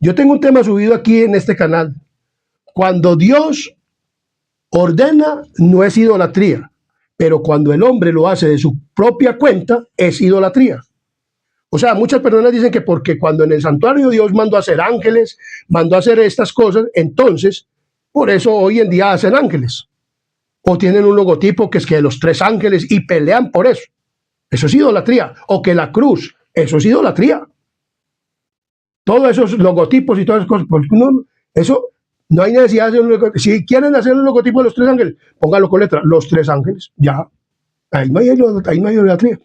yo tengo un tema subido aquí en este canal. Cuando Dios ordena, no es idolatría, pero cuando el hombre lo hace de su propia cuenta, es idolatría. O sea, muchas personas dicen que porque cuando en el santuario Dios mandó a hacer ángeles, mandó a hacer estas cosas, entonces, por eso hoy en día hacen ángeles. O tienen un logotipo que es que de los 3 ángeles y pelean por eso. Eso es idolatría. O que la cruz, eso es idolatría. Todos esos logotipos y todas esas cosas, porque eso no hay necesidad de hacer un logotipo. Si quieren hacer un logotipo de los 3 ángeles, pónganlo con letra, los 3 ángeles, ya. Ahí no hay idolatría.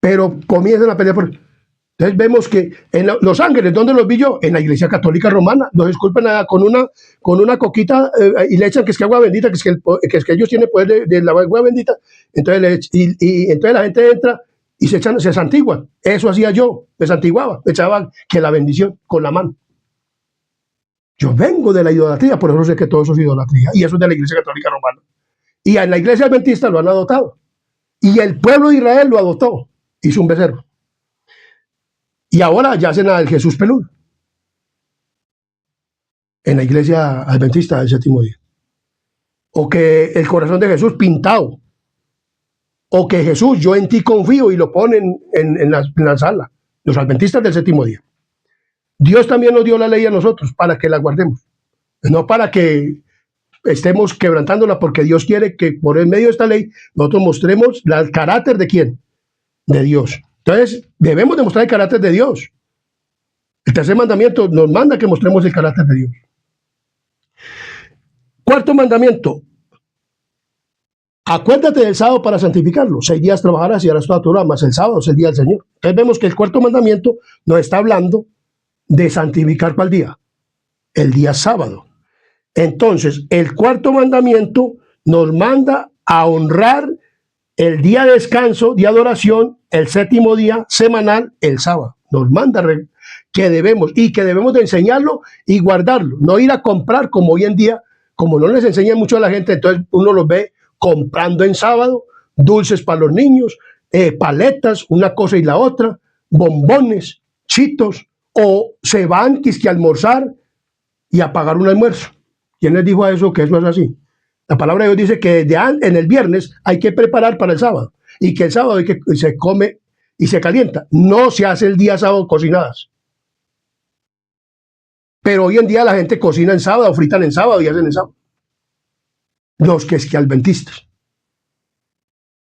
Pero comienzan a pelear por... Entonces vemos que en Los Ángeles, ¿dónde los vi yo? En la Iglesia Católica Romana. No disculpen nada, con una coquita y le echan que es que agua bendita, que es que ellos tienen poder de la agua bendita. Entonces, entonces la gente entra y se santiguan. Eso hacía yo, me santiguaba, me echaba que la bendición con la mano. Yo vengo de la idolatría, por eso sé que todo eso es idolatría. Y eso es de la Iglesia Católica Romana. Y en la Iglesia Adventista lo han adoptado. Y el pueblo de Israel lo adoptó. Hizo un becerro. Y ahora ya hacen al Jesús peludo. En la Iglesia Adventista del Séptimo Día. O que el corazón de Jesús pintado. O que Jesús, yo en ti confío, y lo ponen en la sala. Los adventistas del Séptimo Día. Dios también nos dio la ley a nosotros para que la guardemos. No para que estemos quebrantándola, porque Dios quiere que por el medio de esta ley nosotros mostremos el carácter de ¿quién? De Dios. Entonces, debemos demostrar el carácter de Dios. El tercer mandamiento nos manda que mostremos el carácter de Dios. Cuarto mandamiento. Acuérdate del sábado para santificarlo. 6 días trabajarás y harás toda tu obra, mas el sábado es el día del Señor. Entonces vemos que el cuarto mandamiento nos está hablando de santificar ¿cuál día? El día sábado. Entonces, el cuarto mandamiento nos manda a honrar el día de descanso, día de oración, el séptimo día semanal, el sábado. Nos manda que debemos de enseñarlo y guardarlo. No ir a comprar como hoy en día, como no les enseña mucho a la gente, entonces uno los ve comprando en sábado, dulces para los niños, paletas, una cosa y la otra, bombones, chitos, o se van que almorzar y a pagar un almuerzo. ¿Quién les dijo a eso que eso es así? La palabra de Dios dice que en el viernes hay que preparar para el sábado y que el sábado se come y se calienta. No se hace el día sábado cocinadas. Pero hoy en día la gente cocina en sábado, fritan en sábado y hacen en sábado. Los que adventistas.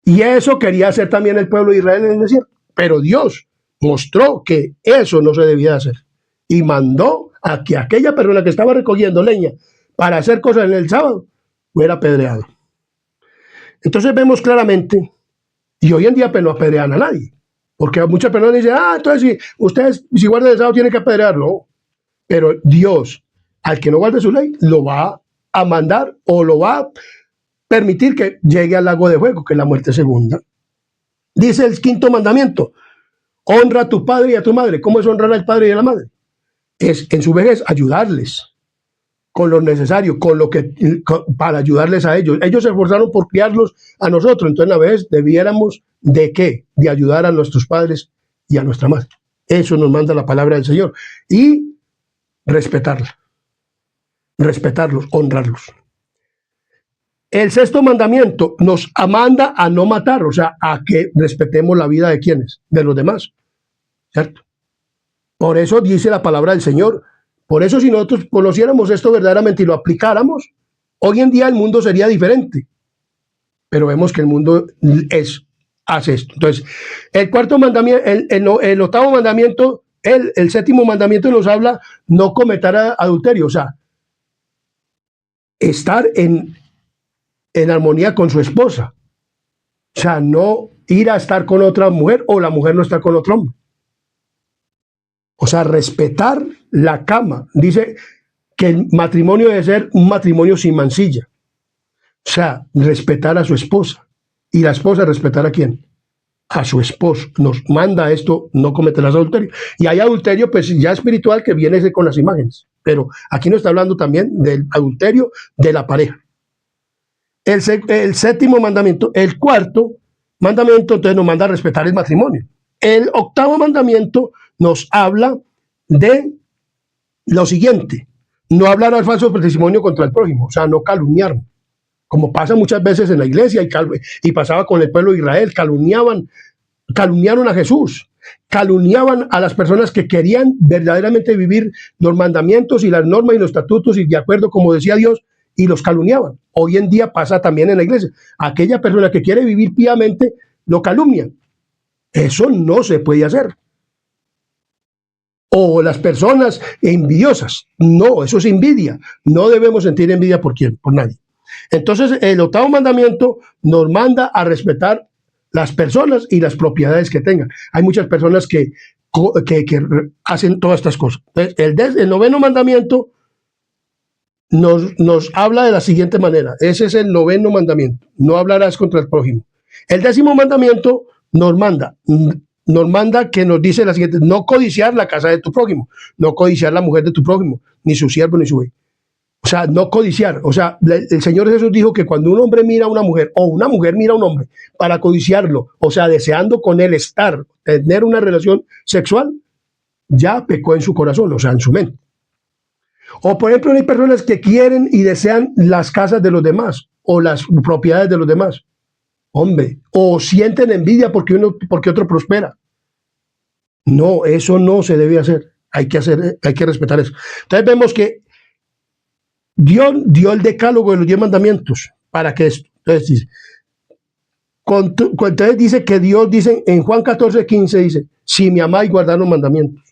Y eso quería hacer también el pueblo de Israel en el desierto. Pero Dios mostró que eso no se debía hacer. Y mandó a que aquella persona que estaba recogiendo leña para hacer cosas en el sábado fuera apedreado. Entonces vemos claramente, y hoy en día pues no apedrean a nadie. Porque muchas personas dicen, entonces si ustedes si guardan el sábado tienen que apedrearlo. Pero Dios, al que no guarde su ley, lo va a mandar o lo va a permitir que llegue al lago de fuego, que es la muerte segunda. Dice el quinto mandamiento, honra a tu padre y a tu madre. ¿Cómo es honrar al padre y a la madre? Es en su vejez ayudarles con lo necesario, para ayudarles a ellos. Ellos se esforzaron por criarlos a nosotros, entonces a veces debiéramos ¿de qué? De ayudar a nuestros padres y a nuestra madre. Eso nos manda la palabra del Señor. Y respetarlos, honrarlos. El sexto mandamiento nos manda a no matar, o sea, a que respetemos la vida de quienes, de los demás, ¿cierto? Por eso dice la palabra del Señor. Por eso si nosotros conociéramos esto verdaderamente y lo aplicáramos, hoy en día el mundo sería diferente. Pero vemos que el mundo hace esto. Entonces, el cuarto mandamiento, el octavo mandamiento, el séptimo mandamiento nos habla no cometer adulterio, o sea, estar en armonía con su esposa. O sea, no ir a estar con otra mujer o la mujer no estar con otro hombre. O sea, respetar la cama. Dice que el matrimonio debe ser un matrimonio sin mancilla. O sea, respetar a su esposa. Y la esposa respetar ¿a quién? A su esposo. Nos manda esto, no cometerás adulterio. Y hay adulterio, pues ya espiritual, que viene con las imágenes. Pero aquí nos está hablando también del adulterio de la pareja. El séptimo mandamiento. El cuarto mandamiento, entonces nos manda a respetar el matrimonio. El octavo mandamiento nos habla de lo siguiente: no hablar al falso testimonio contra el prójimo, o sea, no calumniar, como pasa muchas veces en la iglesia y pasaba con el pueblo de Israel. Calumniaron a Jesús, calumniaban a las personas que querían verdaderamente vivir los mandamientos y las normas y los estatutos y de acuerdo como decía Dios, y los calumniaban. Hoy en día pasa también en la iglesia. Aquella persona que quiere vivir piamente lo calumnian. Eso no se puede hacer. O las personas envidiosas. No, eso es envidia. No debemos sentir envidia por quién, por nadie. Entonces, el octavo mandamiento nos manda a respetar las personas y las propiedades que tengan. Hay muchas personas que hacen todas estas cosas. Entonces, el noveno mandamiento nos habla de la siguiente manera. Ese es el noveno mandamiento. No hablarás contra el prójimo. El décimo mandamiento nos manda que nos dice la siguiente: no codiciar la casa de tu prójimo, no codiciar la mujer de tu prójimo, ni su siervo ni su buey. O sea, no codiciar. O sea, el Señor Jesús dijo que cuando un hombre mira a una mujer o una mujer mira a un hombre para codiciarlo, o sea, deseando con él tener una relación sexual, ya pecó en su corazón, o sea, en su mente. O por ejemplo, hay personas que quieren y desean las casas de los demás o las propiedades de los demás. Hombre, o sienten envidia porque otro prospera. No, eso no se debe hacer. Hay que respetar eso. Entonces vemos que Dios dio el decálogo de los 10 mandamientos para que esto. Entonces dice que Dios dice en Juan 14:15 dice: si me amáis, guardad los mandamientos.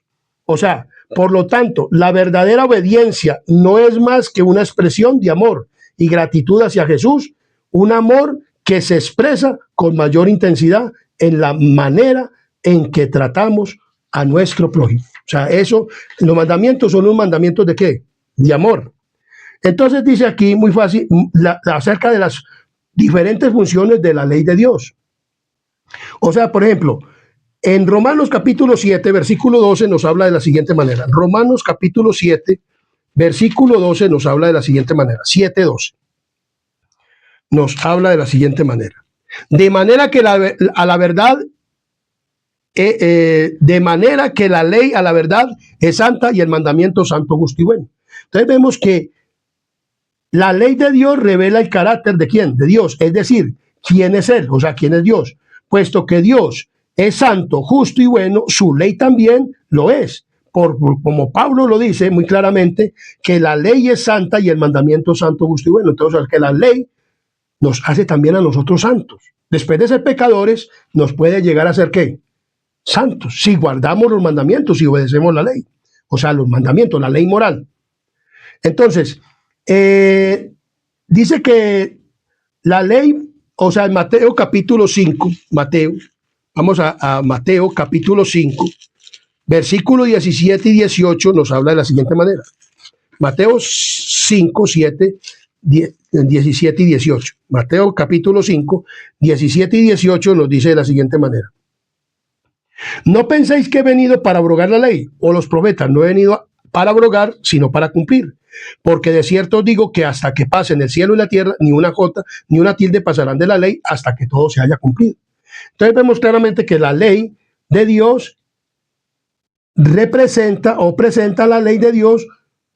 O sea, por lo tanto, la verdadera obediencia no es más que una expresión de amor y gratitud hacia Jesús, un amor que se expresa con mayor intensidad en la manera en que tratamos a nuestro prójimo. O sea, los mandamientos son unos mandamientos ¿de qué? De amor. Entonces dice aquí muy fácil acerca de las diferentes funciones de la ley de Dios. O sea, por ejemplo, en Romanos capítulo 7, versículo 12 nos habla de la siguiente manera. Romanos capítulo 7, versículo 12 nos habla de la siguiente manera. 7:12. Nos habla de la siguiente manera. De manera que la ley a la verdad es santa y el mandamiento santo, justo y bueno. Entonces vemos que la ley de Dios revela el carácter ¿de quién? De Dios. Es decir, ¿quién es Él? O sea, ¿quién es Dios? Puesto que Dios es santo, justo y bueno, su ley también lo es. Como Pablo lo dice muy claramente, que la ley es santa y el mandamiento santo, justo y bueno. Entonces, que la ley nos hace también a nosotros santos. Después de ser pecadores, nos puede llegar a ser ¿qué? Santos, si guardamos los mandamientos, si obedecemos la ley. O sea, los mandamientos, la ley moral. Entonces, dice que la ley, o sea, en Mateo capítulo 5, vamos a Mateo capítulo 5, versículo 17 y 18 nos habla de la siguiente manera. Mateo 5, 7, 17 y 18. Mateo capítulo 5, 17 y 18 nos dice de la siguiente manera. No penséis que he venido para abrogar la ley o los profetas. No he venido para abrogar, sino para cumplir. Porque de cierto os digo que hasta que pasen el cielo y la tierra, ni una jota ni una tilde pasarán de la ley hasta que todo se haya cumplido. Entonces vemos claramente que la ley de Dios representa o presenta la ley de Dios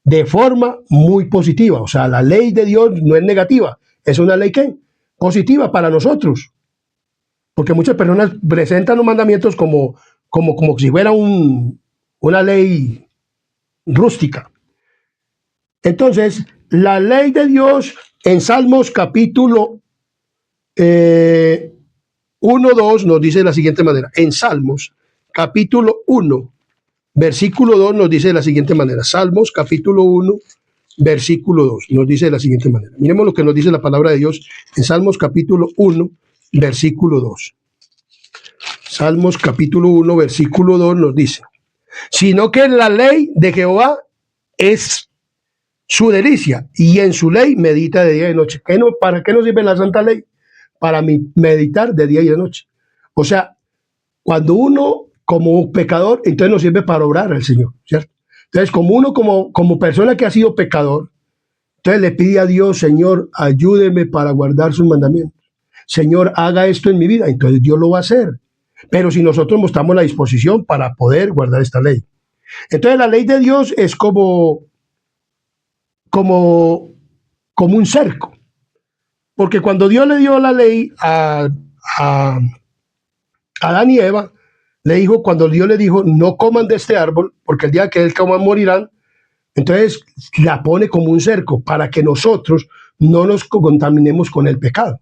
de forma muy positiva. O sea, la ley de Dios no es negativa, es una ley ¿qué? Positiva para nosotros. Porque muchas personas presentan los mandamientos como si fuera una ley rústica. Entonces, la ley de Dios en Salmos capítulo 1, 2 nos dice de la siguiente manera. En Salmos capítulo 1, versículo 2 nos dice de la siguiente manera. Salmos capítulo 1, versículo 2 nos dice de la siguiente manera. Miremos lo que nos dice la palabra de Dios en Salmos capítulo 1, versículo 2. Salmos capítulo 1, versículo 2 nos dice, sino que la ley de Jehová es su delicia, y en su ley medita de día y de noche. ¿Para qué nos sirve la santa ley? Para meditar de día y de noche. O sea, cuando uno como pecador, entonces nos sirve para orar al Señor, ¿cierto? Entonces, como uno como persona que ha sido pecador, entonces le pide a Dios, Señor, ayúdeme para guardar sus mandamientos. Señor, haga esto en mi vida. Entonces Dios lo va a hacer. Pero si nosotros mostramos la disposición para poder guardar esta ley. Entonces la ley de Dios es como un cerco. Porque cuando Dios le dio la ley a Adán y Eva, cuando Dios le dijo, no coman de este árbol, porque el día que él coman morirán, entonces la pone como un cerco para que nosotros no nos contaminemos con el pecado.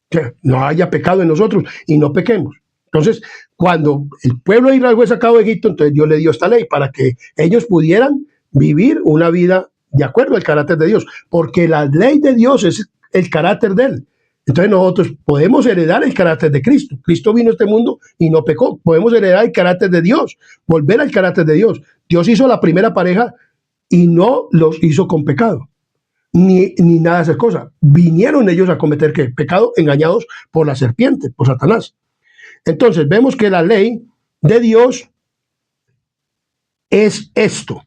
Que no haya pecado en nosotros y no pequemos. Entonces, cuando el pueblo de Israel fue sacado de Egipto, entonces Dios le dio esta ley para que ellos pudieran vivir una vida de acuerdo al carácter de Dios, porque la ley de Dios es el carácter de Él. Entonces nosotros podemos heredar el carácter de Cristo. Cristo vino a este mundo y no pecó. Podemos heredar el carácter de Dios, volver al carácter de Dios. Dios hizo la primera pareja y no los hizo con pecado. Ni nada de esas cosas. Vinieron ellos a cometer ¿qué? Pecado, engañados por la serpiente, por Satanás. Entonces vemos que la ley de Dios es esto.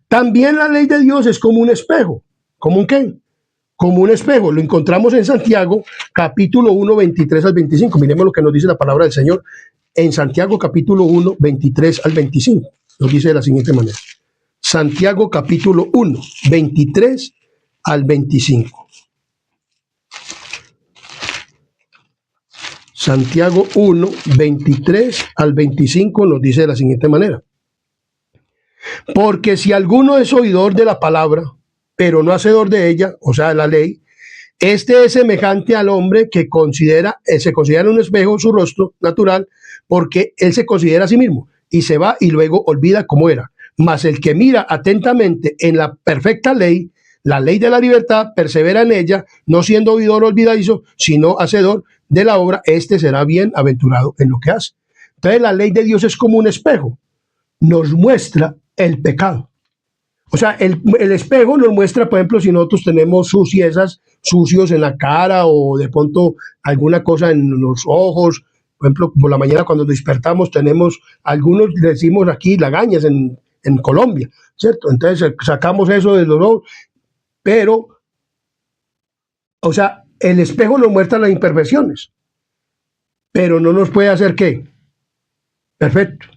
También la ley de Dios es como un espejo. ¿Como un qué? Como un espejo. Lo encontramos en Santiago, capítulo 1, 23 al 25. Miremos lo que nos dice la palabra del Señor en Santiago, capítulo 1, 23 al 25. Nos dice de la siguiente manera. Santiago, capítulo 1, 23 al 25. Santiago 1, 23 al 25 nos dice de la siguiente manera. Porque si alguno es oidor de la palabra, pero no hacedor de ella, o sea, de la ley, este es semejante al hombre que se considera un espejo su rostro natural, porque él se considera a sí mismo, y se va y luego olvida cómo era. Mas el que mira atentamente en la perfecta ley, la ley de la libertad, persevera en ella, no siendo oidor olvidadizo, sino hacedor de la obra, este será bienaventurado en lo que hace. Entonces la ley de Dios es como un espejo, nos muestra el pecado. O sea, el espejo nos muestra, por ejemplo, si nosotros tenemos sucios en la cara o de pronto alguna cosa en los ojos. Por ejemplo, por la mañana cuando nos despertamos tenemos, algunos decimos aquí lagañas en Colombia, ¿cierto? Entonces sacamos eso de los ojos, pero, o sea, el espejo nos muestra las imperfecciones, pero no nos puede hacer ¿qué? Perfecto.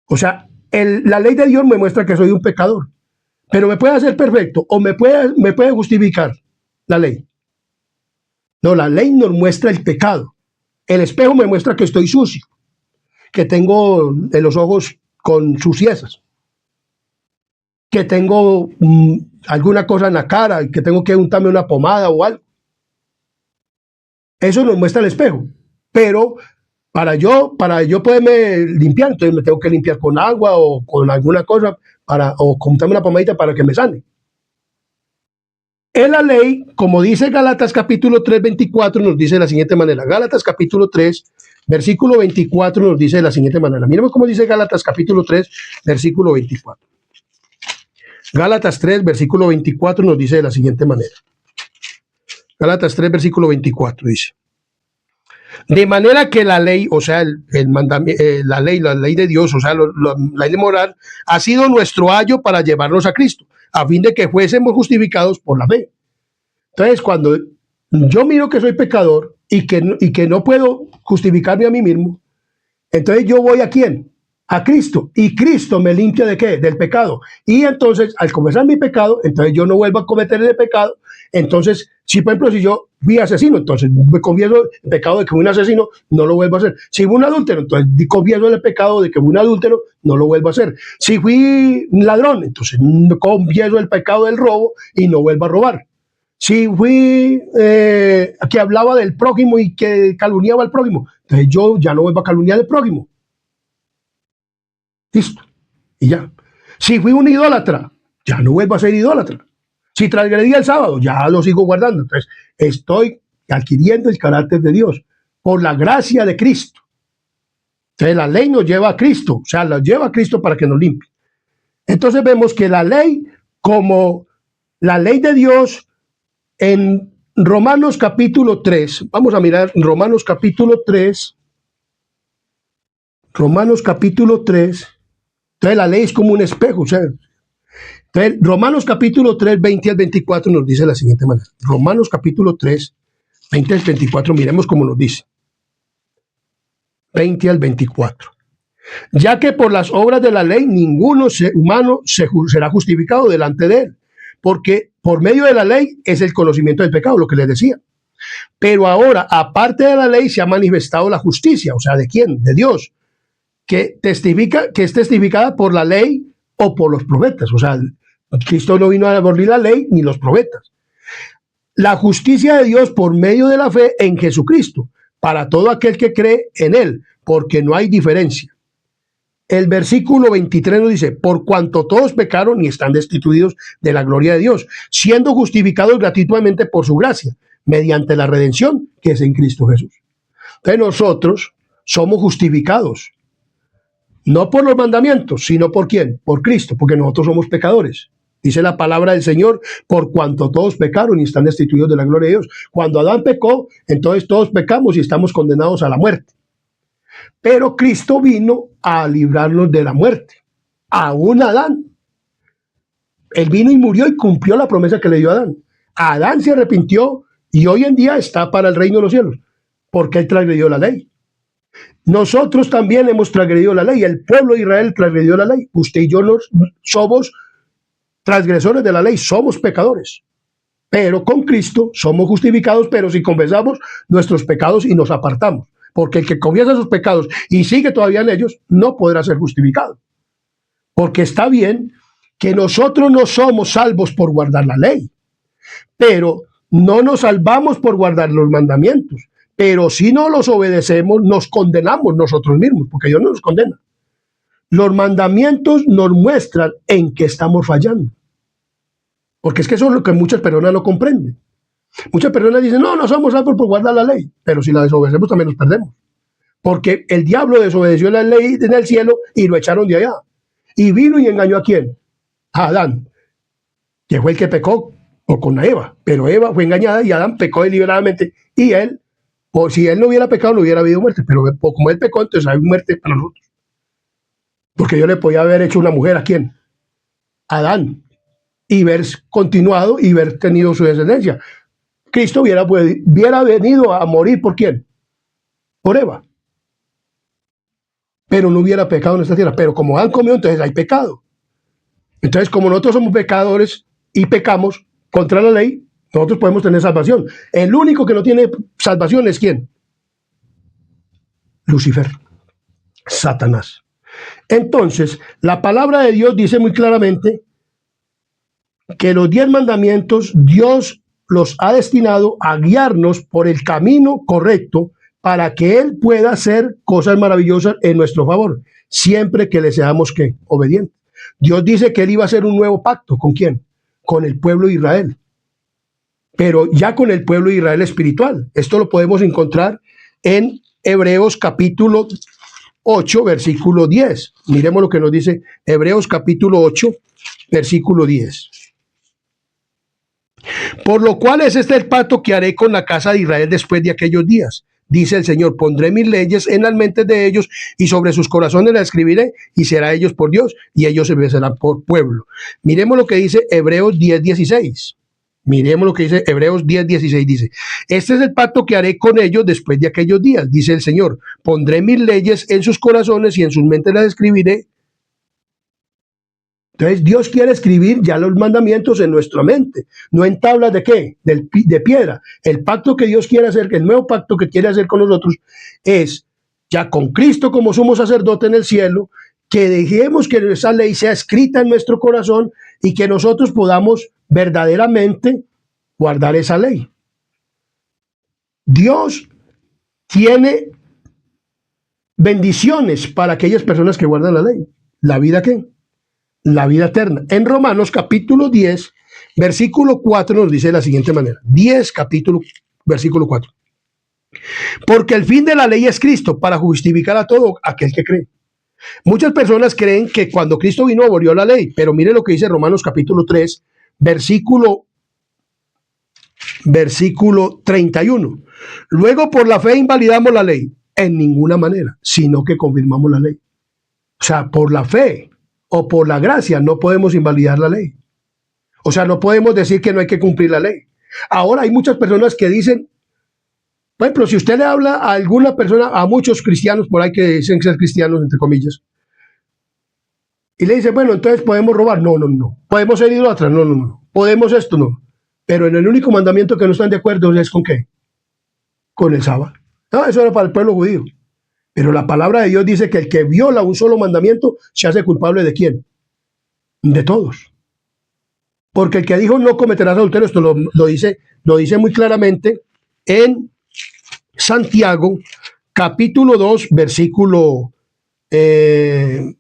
O sea, la ley de Dios me muestra que soy un pecador, pero me puede hacer perfecto o me puede justificar la ley. No, la ley nos muestra el pecado. El espejo me muestra que estoy sucio, que tengo en los ojos con suciezas, que tengo alguna cosa en la cara, que tengo que untarme una pomada o algo. Eso nos muestra el espejo. Pero para yo poderme limpiar, entonces me tengo que limpiar con agua o con alguna cosa o comprarme una pomadita para que me sane. En la ley, como dice Gálatas capítulo 3, 24, nos dice de la siguiente manera. Gálatas capítulo 3, versículo 24 nos dice de la siguiente manera. Miremos cómo dice Gálatas capítulo 3, versículo 24. Gálatas 3, versículo 24 nos dice de la siguiente manera. Gálatas 3, versículo 24 dice. De manera que la ley, o sea, la ley de Dios, o sea, la ley de moral, ha sido nuestro ayo para llevarnos a Cristo, a fin de que fuésemos justificados por la fe. Entonces, cuando yo miro que soy pecador y que no puedo justificarme a mí mismo, entonces yo voy ¿a quién? A Cristo. Y Cristo me limpia ¿de qué? Del pecado. Y entonces, al confesar mi pecado, entonces yo no vuelvo a cometer el pecado. Entonces, si por ejemplo, si yo fui asesino, entonces me confieso el pecado de que fui un asesino, no lo vuelvo a hacer. Si fui un adúltero, entonces confieso el pecado de que fui un adúltero, no lo vuelvo a hacer. Si fui un ladrón, entonces confieso el pecado del robo y no vuelvo a robar. Si fui que hablaba del prójimo y que calumniaba al prójimo, entonces yo ya no vuelvo a calumniar al prójimo. Listo. Y ya. Si fui un idólatra, ya no vuelvo a ser idólatra. Si transgredí el sábado, ya lo sigo guardando. Entonces, estoy adquiriendo el carácter de Dios por la gracia de Cristo. Entonces, la ley nos lleva a Cristo, o sea, nos lleva a Cristo para que nos limpie. Entonces, vemos que la ley, como la ley de Dios, en Romanos capítulo 3, vamos a mirar Romanos capítulo 3, Romanos capítulo 3, entonces la ley es como un espejo, o sea, entonces, Romanos capítulo 3, 20 al 24 nos dice de la siguiente manera. Romanos capítulo 3, 20 al 24, miremos cómo nos dice. 20 al 24. Ya que por las obras de la ley ninguno humano será justificado delante de él, porque por medio de la ley es el conocimiento del pecado, lo que les decía. Pero ahora, aparte de la ley, se ha manifestado la justicia, o sea, ¿de quién? De Dios, que es testificada por la ley o por los profetas, o sea, Cristo no vino a abolir la ley ni los profetas. La justicia de Dios por medio de la fe en Jesucristo, para todo aquel que cree en él, porque no hay diferencia. El versículo 23 nos dice, por cuanto todos pecaron y están destituidos de la gloria de Dios, siendo justificados gratuitamente por su gracia, mediante la redención que es en Cristo Jesús. Entonces nosotros somos justificados, no por los mandamientos, sino por ¿quién? Por Cristo, porque nosotros somos pecadores. Dice la palabra del Señor, por cuanto todos pecaron y están destituidos de la gloria de Dios. Cuando Adán pecó, entonces todos pecamos y estamos condenados a la muerte. Pero Cristo vino a librarnos de la muerte. Aún Adán. Él vino y murió y cumplió la promesa que le dio a Adán. Adán se arrepintió y hoy en día está para el reino de los cielos, porque él transgredió la ley. Nosotros también hemos transgredido la ley. El pueblo de Israel transgredió la ley. Usted y yo no somos transgresores de la ley, somos pecadores, pero con Cristo somos justificados, pero si confesamos nuestros pecados y nos apartamos, porque el que confiesa sus pecados y sigue todavía en ellos, no podrá ser justificado, porque está bien que nosotros no somos salvos por guardar la ley, pero no nos salvamos por guardar los mandamientos, pero si no los obedecemos, nos condenamos nosotros mismos, porque Dios no nos condena. Los mandamientos nos muestran en qué estamos fallando. Porque es que eso es lo que muchas personas no comprenden. Muchas personas dicen, no somos salvos por guardar la ley. Pero si la desobedecemos también nos perdemos. Porque el diablo desobedeció la ley en el cielo y lo echaron de allá. Y vino y engañó ¿a quién? A Adán, que fue el que pecó con Eva. Pero Eva fue engañada y Adán pecó deliberadamente. Y él, por si él no hubiera pecado, no hubiera habido muerte. Pero como él pecó, entonces hay muerte para nosotros. Porque yo le podía haber hecho una mujer ¿a quién? A Adán. Y ver continuado y ver tenido su descendencia. Cristo hubiera venido a morir ¿por quién? Por Eva. Pero no hubiera pecado en esta tierra. Pero como han comido, entonces hay pecado. Entonces, como nosotros somos pecadores y pecamos contra la ley, nosotros podemos tener salvación. El único que no tiene salvación es ¿quién? Lucifer, Satanás. Entonces, la palabra de Dios dice muy claramente que los 10 mandamientos Dios los ha destinado a guiarnos por el camino correcto para que Él pueda hacer cosas maravillosas en nuestro favor, siempre que le seamos ¿qué? Obedientes. Dios dice que Él iba a hacer un nuevo pacto. ¿Con quién? Con el pueblo de Israel. Pero ya con el pueblo de Israel espiritual. Esto lo podemos encontrar en Hebreos capítulo 8, versículo 10. Miremos lo que nos dice Hebreos capítulo 8, versículo 10. Por lo cual es este el pacto que haré con la casa de Israel después de aquellos días. Dice el Señor, pondré mis leyes en las mentes de ellos y sobre sus corazones las escribiré y será ellos por Dios y ellos se serán por pueblo. Miremos lo que dice Hebreos 10, 16. Miremos lo que dice Hebreos 10, 16. Dice, este es el pacto que haré con ellos después de aquellos días, dice el Señor. Pondré mis leyes en sus corazones y en sus mentes las escribiré. Entonces Dios quiere escribir ya los mandamientos en nuestra mente, no en tablas de ¿qué? De piedra. El pacto que Dios quiere hacer, el nuevo pacto que quiere hacer con nosotros es ya con Cristo como sumo sacerdote en el cielo, que dejemos que esa ley sea escrita en nuestro corazón y que nosotros podamos verdaderamente guardar esa ley. Dios tiene bendiciones para aquellas personas que guardan la ley. ¿La vida qué? La vida eterna. En Romanos capítulo 10, versículo 4 nos dice de la siguiente manera. 10 capítulo, versículo 4. Porque el fin de la ley es Cristo para justificar a todo aquel que cree. Muchas personas creen que cuando Cristo vino abolió la ley, pero mire lo que dice Romanos capítulo 3, versículo 31. Luego por la fe invalidamos la ley. En ninguna manera, sino que confirmamos la ley. O sea, por la fe o por la gracia no podemos invalidar la ley. O sea, no podemos decir que no hay que cumplir la ley. Ahora hay muchas personas que dicen, por ejemplo, si usted le habla a alguna persona, a muchos cristianos por ahí que dicen ser cristianos, entre comillas, y le dice, bueno, entonces podemos robar. No, no, no. Podemos ser idólatras. No, no, no. Podemos esto, no. Pero en el único mandamiento que no están de acuerdo es ¿con qué? Con el sábado. No, eso era para el pueblo judío. Pero la palabra de Dios dice que el que viola un solo mandamiento se hace culpable ¿de quién? De todos. Porque el que dijo no cometerás adulterio, esto lo dice muy claramente en Santiago, capítulo 2, versículo 10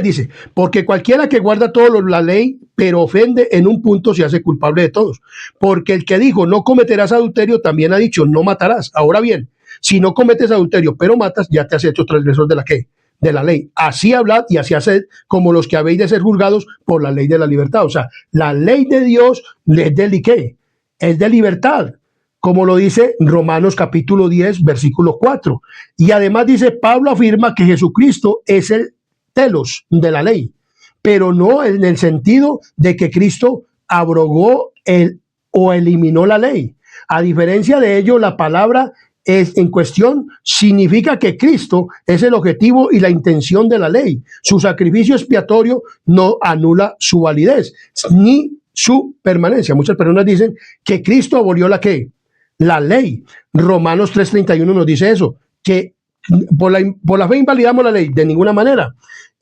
dice, porque cualquiera que guarda todo la ley, pero ofende en un punto, se hace culpable de todos. Porque el que dijo no cometerás adulterio, también ha dicho no matarás. Ahora bien, si no cometes adulterio, pero matas, ya te has hecho transgresor de la ¿qué? De la ley. Así hablad y así haced como los que habéis de ser juzgados por la ley de la libertad. O sea, la ley de Dios es de ¿qué? Es de libertad, como lo dice Romanos capítulo 10, versículo 4. Y además dice, Pablo afirma que Jesucristo es el telos de la ley, pero no en el sentido de que Cristo abrogó o eliminó la ley. A diferencia de ello, la palabra en cuestión significa que Cristo es el objetivo y la intención de la ley. Su sacrificio expiatorio no anula su validez ni su permanencia. Muchas personas dicen que Cristo abolió la ¿qué? La ley. Romanos 3:31 nos dice eso, que por la fe invalidamos la ley. De ninguna manera.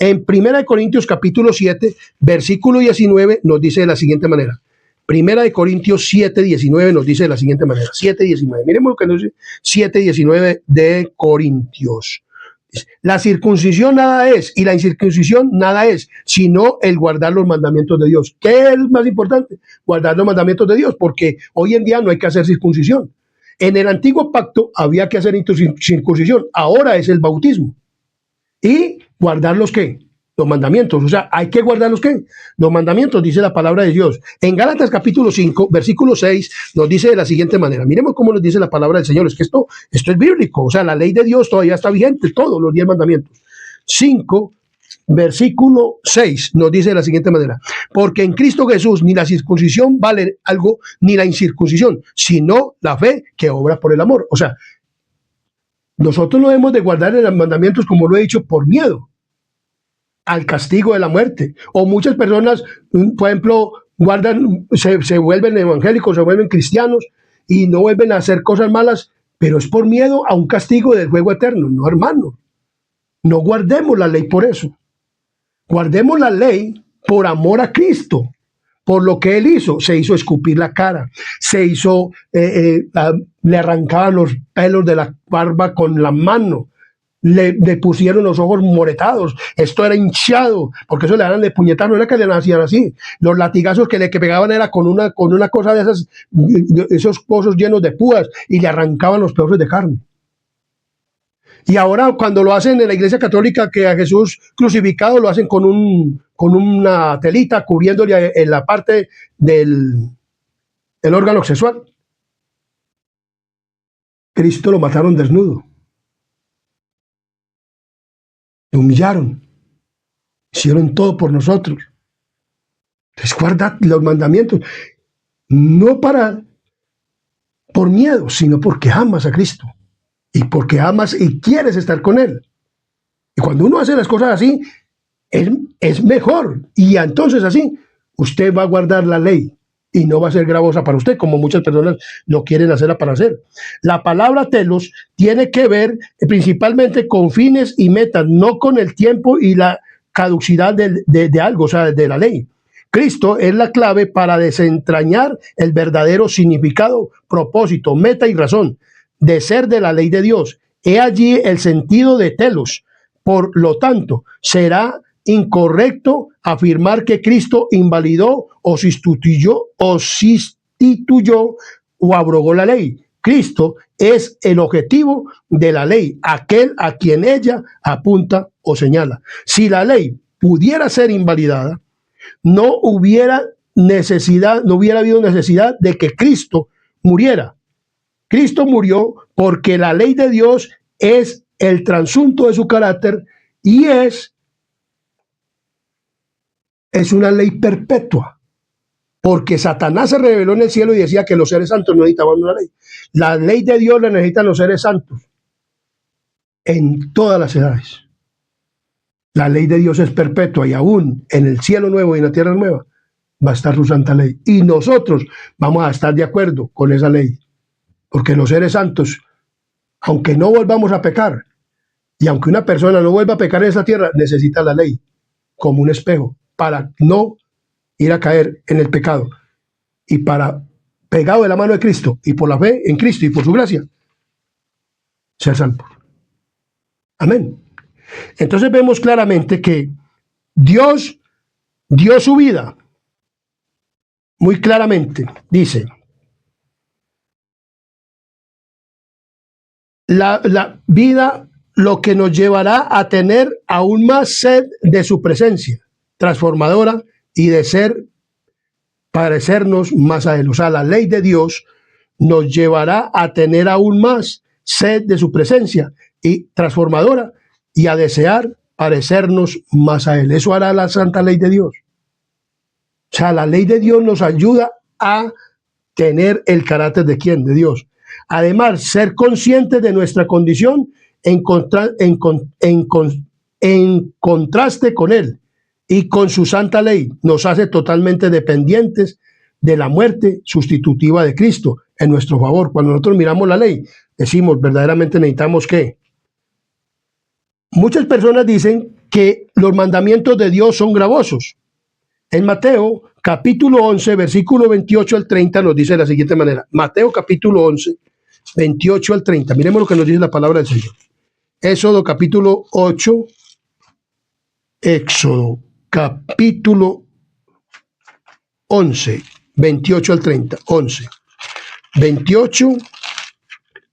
En 1 Corintios capítulo 7, versículo 19 nos dice de la siguiente manera. 1 Corintios 7, 19 nos dice de la siguiente manera. 7, 19. Miremos lo que nos dice 7, 19 de Corintios. La circuncisión nada es y la incircuncisión nada es, sino el guardar los mandamientos de Dios. ¿Qué es más importante? Guardar los mandamientos de Dios, porque hoy en día no hay que hacer circuncisión. En el antiguo pacto había que hacer circuncisión, ahora es el bautismo. Y guardar los ¿qué? Los mandamientos. O sea, hay que guardar los ¿qué? Los mandamientos, dice la palabra de Dios. En Gálatas capítulo 5, versículo 6, nos dice de la siguiente manera. Miremos cómo nos dice la palabra del Señor. Es que esto es bíblico. O sea, la ley de Dios todavía está vigente, todos los 10 mandamientos. 5, versículo 6, nos dice de la siguiente manera. Porque en Cristo Jesús ni la circuncisión vale algo, ni la incircuncisión, sino la fe que obra por el amor. O sea, nosotros no debemos de guardar los mandamientos, como lo he dicho, por miedo al castigo de la muerte. O muchas personas, por ejemplo, se vuelven evangélicos, se vuelven cristianos y no vuelven a hacer cosas malas, pero es por miedo a un castigo del fuego eterno. No, hermano. No guardemos la ley por eso. Guardemos la ley por amor a Cristo, por lo que él hizo. Se hizo escupir la cara, le arrancaban los pelos de la barba con la mano, le pusieron los ojos moretados, esto era hinchado, porque eso le daban de puñetazo, no era que le nacían así, los latigazos que pegaban era con una cosa de esas, esos pozos llenos de púas, y le arrancaban los pedazos de carne. Y ahora cuando lo hacen en la Iglesia Católica, que a Jesús crucificado lo hacen con una telita cubriéndole en la parte del órgano sexual. Cristo lo mataron desnudo. Lo humillaron. Hicieron todo por nosotros. Entonces guarda los mandamientos. No por miedo, sino porque amas a Cristo. Y porque amas y quieres estar con Él. Y cuando uno hace las cosas así, es mejor. Y entonces así, usted va a guardar la ley y no va a ser gravosa para usted, como muchas personas lo quieren hacerla para hacer. La palabra telos tiene que ver principalmente con fines y metas, no con el tiempo y la caducidad de algo, o sea, de la ley. Cristo es la clave para desentrañar el verdadero significado, propósito, meta y razón de ser de la ley de Dios. He allí el sentido de telos. Por lo tanto, será incorrecto afirmar que Cristo invalidó o sustituyó o abrogó la ley. Cristo es el objetivo de la ley, aquel a quien ella apunta o señala. Si la ley pudiera ser invalidada, no hubiera habido necesidad de que Cristo muriera. Cristo murió porque la ley de Dios es el trasunto de su carácter y es una ley perpetua. Porque Satanás se rebeló en el cielo y decía que los seres santos no necesitaban una ley. La ley de Dios la necesitan los seres santos en todas las edades. La ley de Dios es perpetua y aún en el cielo nuevo y en la tierra nueva va a estar su santa ley. Y nosotros vamos a estar de acuerdo con esa ley. Porque los seres santos, aunque no volvamos a pecar, y aunque una persona no vuelva a pecar en esa tierra, necesita la ley como un espejo para no ir a caer en el pecado. Y para, pegado de la mano de Cristo, y por la fe en Cristo y por su gracia, ser salvo. Amén. Entonces vemos claramente que Dios dio su vida. Muy claramente, dice, la vida lo que nos llevará a tener aún más sed de su presencia transformadora y de parecernos más a Él. O sea, la ley de Dios nos llevará a tener aún más sed de su presencia y transformadora y a desear parecernos más a Él. Eso hará la santa ley de Dios. O sea, la ley de Dios nos ayuda a tener el carácter de ¿quién? De Dios. Además, ser conscientes de nuestra condición en contraste con Él y con su santa ley nos hace totalmente dependientes de la muerte sustitutiva de Cristo en nuestro favor. Cuando nosotros miramos la ley, decimos, verdaderamente necesitamos ¿qué? Muchas personas dicen que los mandamientos de Dios son gravosos. En Mateo capítulo 11, versículo 28 al 30 nos dice de la siguiente manera. Mateo capítulo 11, 28 al 30. Miremos lo que nos dice la palabra del Señor. Éxodo capítulo 8. Éxodo capítulo 11, 28 al 30. 11, 28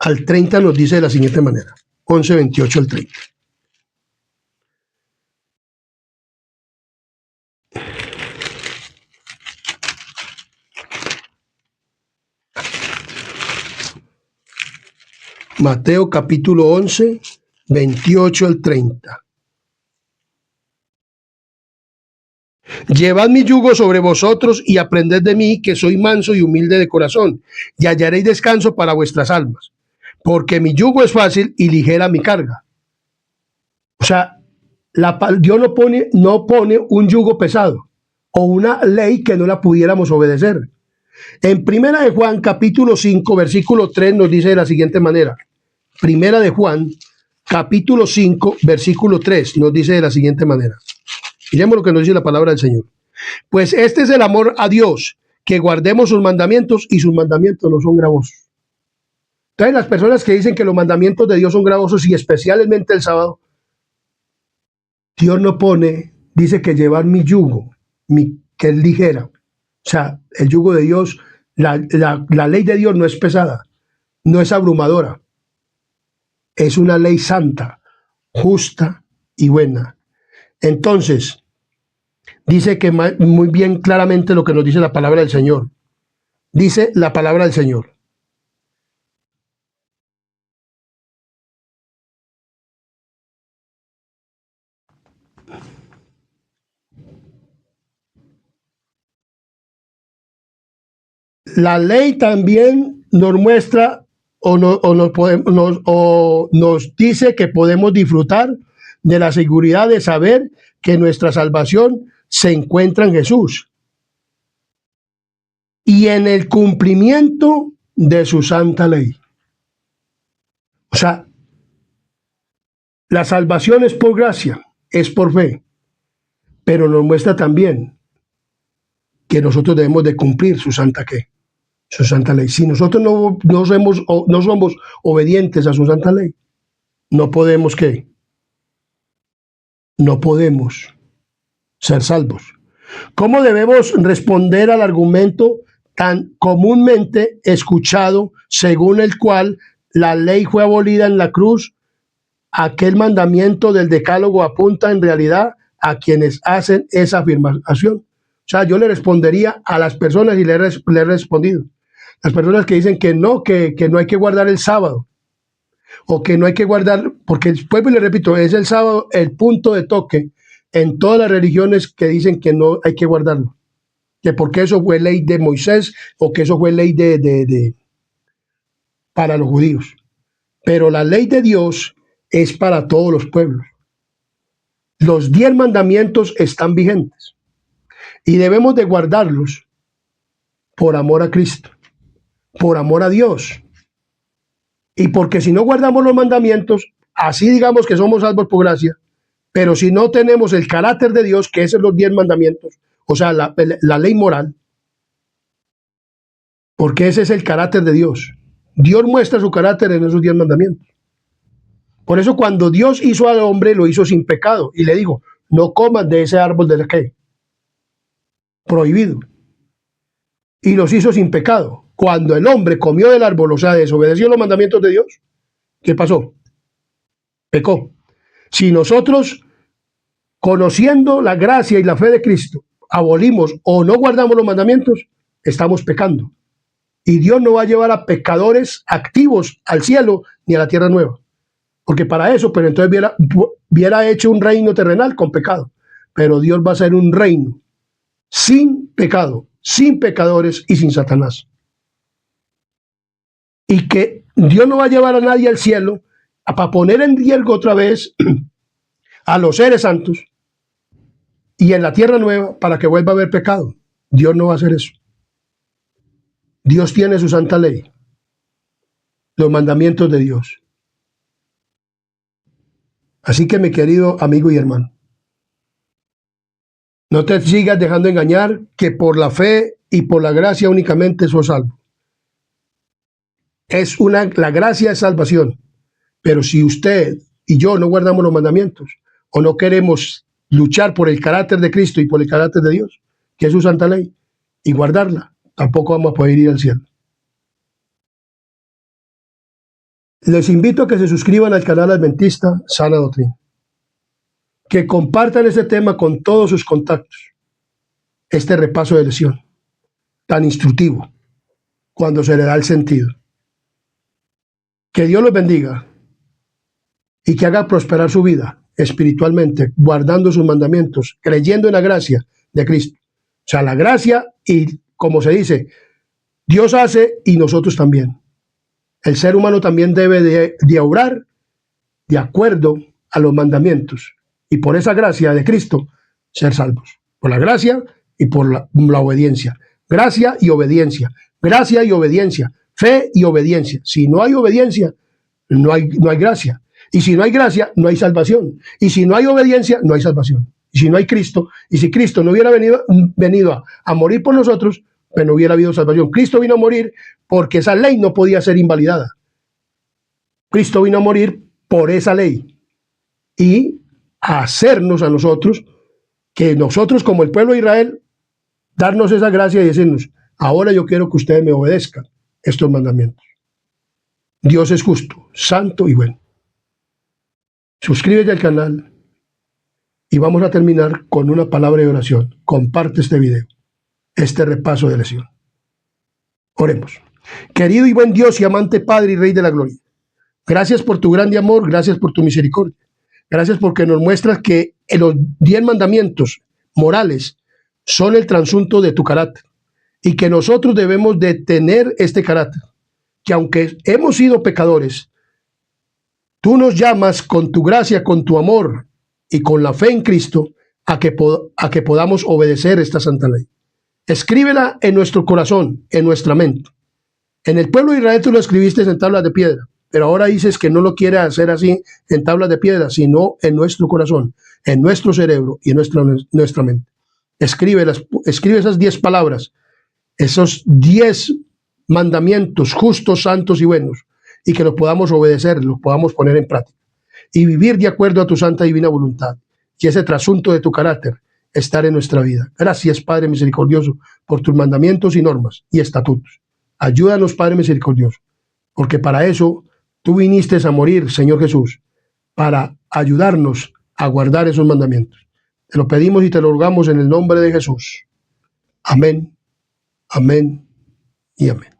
al 30 nos dice de la siguiente manera. 11, 28 al 30. Mateo capítulo 11, 28 al 30. Llevad mi yugo sobre vosotros y aprended de mí, que soy manso y humilde de corazón, y hallaréis descanso para vuestras almas, porque mi yugo es fácil y ligera mi carga. O sea, Dios no pone un yugo pesado o una ley que no la pudiéramos obedecer. En Primera de Juan, capítulo 5, versículo 3, nos dice de la siguiente manera. Primera de Juan, capítulo 5, versículo 3, nos dice de la siguiente manera. Miremos lo que nos dice la palabra del Señor. Pues este es el amor a Dios, que guardemos sus mandamientos, y sus mandamientos no son gravosos. Entonces, las personas que dicen que los mandamientos de Dios son gravosos, y especialmente el sábado, Dios no pone, dice que llevar mi yugo, que es ligera. O sea, el yugo de Dios, la ley de Dios no es pesada, no es abrumadora. Es una ley santa, justa y buena. Entonces, dice que muy bien claramente lo que nos dice la palabra del Señor. Dice la palabra del Señor. La ley también nos muestra o nos dice que podemos disfrutar de la seguridad de saber que nuestra salvación se encuentra en Jesús y en el cumplimiento de su santa ley. O sea, la salvación es por gracia, es por fe, pero nos muestra también que nosotros debemos de cumplir su santa ¿qué? Su santa ley. Si nosotros no somos obedientes a su santa ley, no podemos ¿qué? No podemos ser salvos. ¿Cómo debemos responder al argumento tan comúnmente escuchado según el cual la ley fue abolida en la cruz? Aquel mandamiento del decálogo apunta en realidad a quienes hacen esa afirmación. O sea, yo le respondería a las personas, y le he respondido, las personas que dicen que no hay que guardar el sábado, o que no hay que guardar, porque después le repito, es el sábado el punto de toque en todas las religiones que dicen que no hay que guardarlo, que porque eso fue ley de Moisés, o que eso fue ley para los judíos. Pero la ley de Dios es para todos los pueblos. Los 10 mandamientos están vigentes y debemos de guardarlos por amor a Cristo, por amor a Dios. Y porque si no guardamos los mandamientos, así digamos que somos salvos por gracia, pero si no tenemos el carácter de Dios, que es los 10 mandamientos, o sea, la ley moral, porque ese es el carácter de Dios. Dios muestra su carácter en esos 10 mandamientos. Por eso cuando Dios hizo al hombre, lo hizo sin pecado, y le dijo, no comas de ese árbol de la que prohibido. Y los hizo sin pecado. Cuando el hombre comió del árbol, o sea, desobedeció los mandamientos de Dios, ¿qué pasó? Pecó. Si nosotros, conociendo la gracia y la fe de Cristo, abolimos o no guardamos los mandamientos, estamos pecando. Y Dios no va a llevar a pecadores activos al cielo ni a la tierra nueva. Porque para eso, pero entonces hubiera hecho un reino terrenal con pecado. Pero Dios va a ser un reino sin pecado, sin pecadores y sin Satanás. Y que Dios no va a llevar a nadie al cielo para poner en riesgo otra vez a los seres santos y en la tierra nueva para que vuelva a haber pecado. Dios no va a hacer eso. Dios tiene su santa ley, los mandamientos de Dios. Así que, mi querido amigo y hermano, no te sigas dejando engañar que por la fe y por la gracia únicamente sos salvo. La gracia es salvación, pero si usted y yo no guardamos los mandamientos o no queremos luchar por el carácter de Cristo y por el carácter de Dios, que es su santa ley, y guardarla, tampoco vamos a poder ir al cielo. Les invito a que se suscriban al canal Adventista Sana Doctrina, que compartan este tema con todos sus contactos, este repaso de lección tan instructivo cuando se le da el sentido. Que Dios los bendiga y que haga prosperar su vida espiritualmente, guardando sus mandamientos, creyendo en la gracia de Cristo. O sea, la gracia, y como se dice, Dios hace y nosotros también. El ser humano también debe de obrar de acuerdo a los mandamientos, y por esa gracia de Cristo ser salvos. Por la gracia y por la obediencia. Gracia y obediencia. Gracia y obediencia. Fe y obediencia. Si no hay obediencia, no hay gracia. Y si no hay gracia, no hay salvación. Y si no hay obediencia, no hay salvación. Y si no hay Cristo, y si Cristo no hubiera venido a morir por nosotros, pues no hubiera habido salvación. Cristo vino a morir porque esa ley no podía ser invalidada. Cristo vino a morir por esa ley y a hacernos a nosotros, que nosotros como el pueblo de Israel, darnos esa gracia y decirnos, ahora yo quiero que ustedes me obedezcan estos mandamientos. Dios es justo, santo y bueno. Suscríbete al canal y vamos a terminar con una palabra de oración. Comparte este video, este repaso de lección. Oremos. Querido y buen Dios y amante Padre y Rey de la Gloria, gracias por tu grande amor, gracias por tu misericordia. Gracias porque nos muestras que los 10 mandamientos morales son el trasunto de tu carácter y que nosotros debemos de tener este carácter, que aunque hemos sido pecadores, tú nos llamas con tu gracia, con tu amor y con la fe en Cristo a que podamos obedecer esta santa ley. Escríbela en nuestro corazón, en nuestra mente. En el pueblo de Israel tú lo escribiste en tablas de piedra, pero ahora dices que no lo quieres hacer así en tablas de piedra, sino en nuestro corazón, en nuestro cerebro y en nuestra mente. Escribe esas 10 palabras, esos 10 mandamientos justos, santos y buenos, y que los podamos obedecer, los podamos poner en práctica y vivir de acuerdo a tu santa y divina voluntad y ese trasunto de tu carácter estar en nuestra vida. Gracias, Padre misericordioso, por tus mandamientos y normas y estatutos. Ayúdanos, Padre misericordioso, porque para eso tú viniste a morir, Señor Jesús, para ayudarnos a guardar esos mandamientos. Te lo pedimos y te lo rogamos en el nombre de Jesús. Amén, amén y amén.